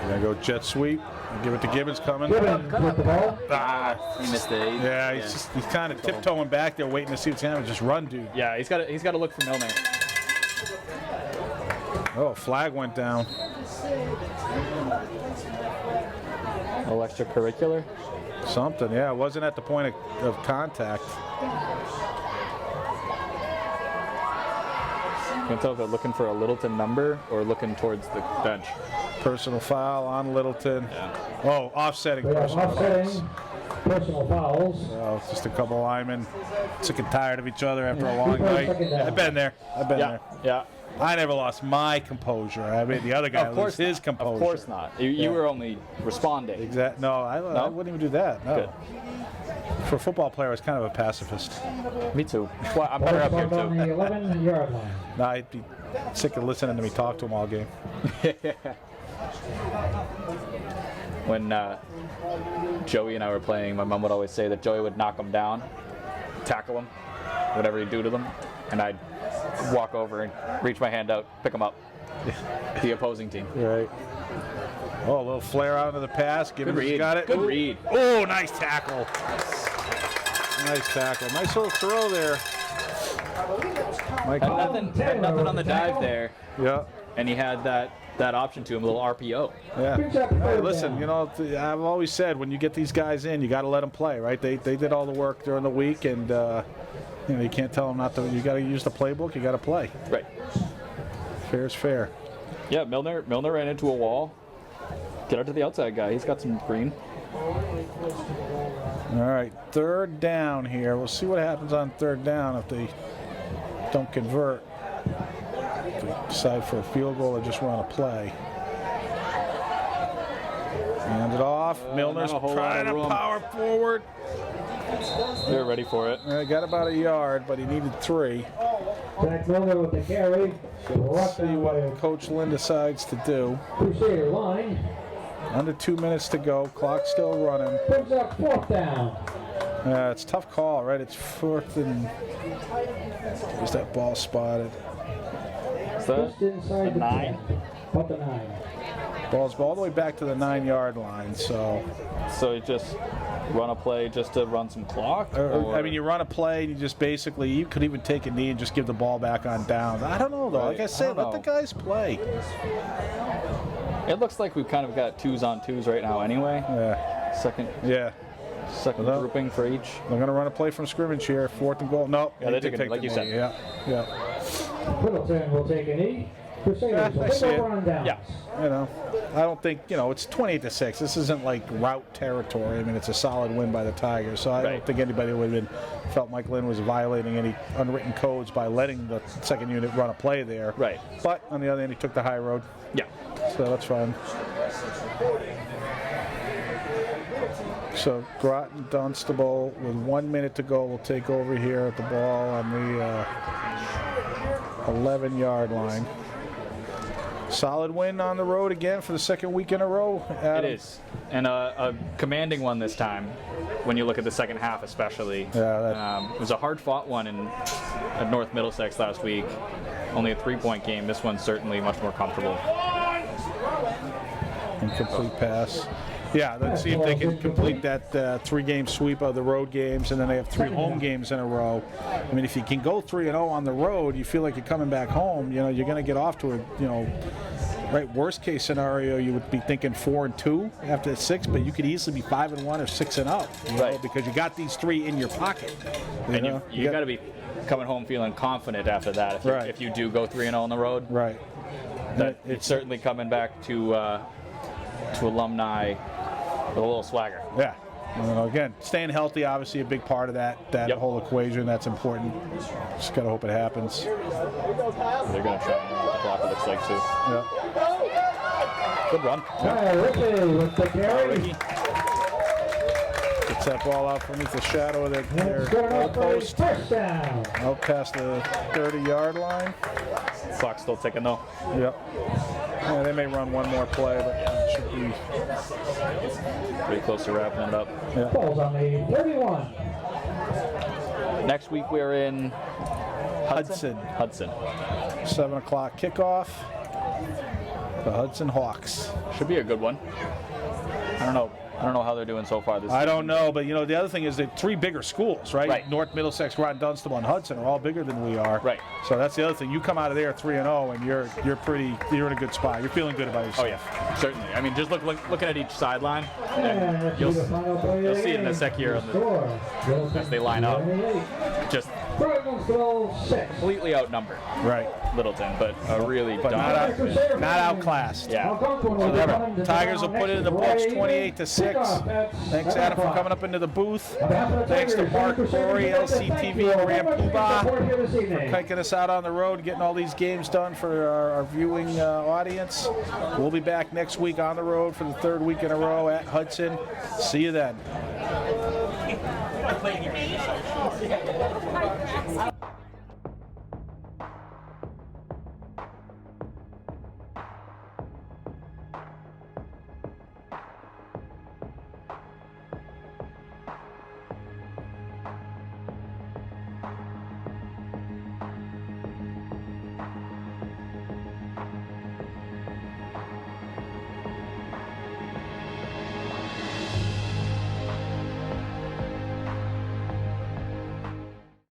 Gonna go jet sweep. Give it to Gibbons coming. Gibbons with the ball. Ah, He missed it. yeah, he's kind of tiptoeing back there, waiting to see what's happening. Just run, dude. Yeah, he's got to look for Milner. Oh, flag went down. Oh, extracurricular. Something, yeah. It wasn't at the point of contact. You can tell if they're looking for a Littleton number or looking towards the bench. Personal foul on Littleton. Yeah. Oh, offsetting We have personal fouls. offsetting personal fouls. Oh, just a couple linemen sick and tired of each other after a long night. I've been there. I've been there. Yeah. I never lost my composure. I mean, the other guy lost his composure. Of course not. You were only responding. Exactly. No, I wouldn't even do that. No. Good. For a football player, I was kind of a pacifist. Me too. Well, I'm better up here Ball on the too. 11-yard line. No, I'd be sick of listening to me talk to him all game. When Joey and I were playing, my mom would always say that Joey would knock him down, tackle him, whatever he'd do to them, and I'd walk over and reach my hand out, pick him up. The opposing team. Right. Oh, a little flare out of the pass. Gibbons read. got it. Good Ooh. read. Oh, nice tackle. Nice tackle. Nice little throw there. Mike. Had nothing on the dive there, Yeah. and he had that option to him, a little RPO. Yeah. Good job, Hey, third listen, down. you know, I've always said when you get these guys in, you got to let them play, right? They did all the work during the week, and you know, you can't tell them not to. You got to use the playbook. You got to play. Right. Fair's fair. Yeah, Milner ran into a wall. Get out to the outside guy. He's got some green. All right, third down here. We'll see what happens on third down if they don't convert. If they decide for a field goal or just run a play. Hand it off. Milner's not a whole lot trying of to room. power forward. They're ready for it. Got about a yard, but he needed 3. Zach Milner with the carry. Let's see what Coach Lynn decides to do. Crusader line. Under 2 minutes to go. Clock still running. Brings up fourth down. It's a tough call, right? It's 4th and... Is that ball spotted? Is that Just inside the 9? 10. About the 9. Ball's all the way back to the 9-yard line, so... So you just run a play just to run some clock? I mean, you run a play, and you just basically, you could even take a knee and just give the ball back on downs. I don't know, though. Right. Like I said, I don't let the know. guys play. It looks like we've kind of got 2s on 2s right now anyway. Yeah. Second Well, grouping for each. They're going to run a play from scrimmage here. 4th and goal. Nope. Yeah, they did took it, take like the you said. knee. Yeah. Littleton will take a knee. Crusaders will I take see it. over on downs. Yeah. You know, I don't think, you know, it's 28-6. This isn't like route territory. I mean, it's a solid win by the Tigers. So I Right. don't think anybody would have felt Mike Lynn was violating any unwritten codes by letting the second unit run a play there. Right. But on the other hand, he took the high road. Yeah. So that's fine. So Groton, Dunstable, with 1 minute to go, will take over here at the ball on the 11-yard line. Solid win on the road again for the second week in a row. Adam. It is. And a commanding one this time, when you look at the second half especially. Yeah, it was a hard-fought one at North Middlesex last week. Only a 3-point game. This one's certainly much more comfortable. Incomplete pass. Yeah, let's see if they can complete that 3-game sweep of the road games, and then they have 3 home games in a row. I mean, if you can go 3-0 on the road, you feel like you're coming back home. You know, you're going to get off to a, you know, right, worst case scenario, you would be thinking 4-2 after 6, but you could easily be 5-1 or 6-0, you know, Right. because you got these 3 in your pocket. You And know? you got to be coming home feeling confident after that Right. if you do go 3-0 on the road. Right. That it's certainly coming back to alumni with a little swagger. Yeah. You know, again, staying healthy, obviously a big part of that Yep. whole equation. That's important. Just got to hope it happens. They're going to try and run the clock, it looks like, too. Yeah. Good run. Ricky with the carry. Ricky. Gets that ball out underneath the shadow of their That's good enough for a goalpost. first down. Out past the 30-yard line. Clock's still ticking, though. Yep. Yeah, they may run one more play, but it should Pretty close to wrapping it up. Balls on the 31. Next week we're in Hudson. 7 o'clock kickoff. The Hudson Hawks. Should be a good one. I don't know how they're doing so far this I season. don't know, but the other thing is that 3 bigger schools, right? Right. North Middlesex, Groton, Dunstable, and Hudson are all bigger than we are. Right. So that's the other thing. You come out of there 3-0, and you're in a good spot. You're feeling good about yourself. Oh yeah, certainly. I mean, just looking at each sideline, And and that's you'll the final play of see the it in the game. second year on the, Score. as they line up. 28. just Burtonsville 6. completely outnumbered Right. Littleton, but a really But dominant. not outclassed. Yeah. Tigers will put it in the books 28-6. Thanks, Adam, for coming up into the booth. Thanks to Mark Corey, LCTV, and Ram Poobah for taking us out on the road, getting all these games done for our viewing audience. We'll be back next week on the road for the 3rd week in a row at Hudson. See you then.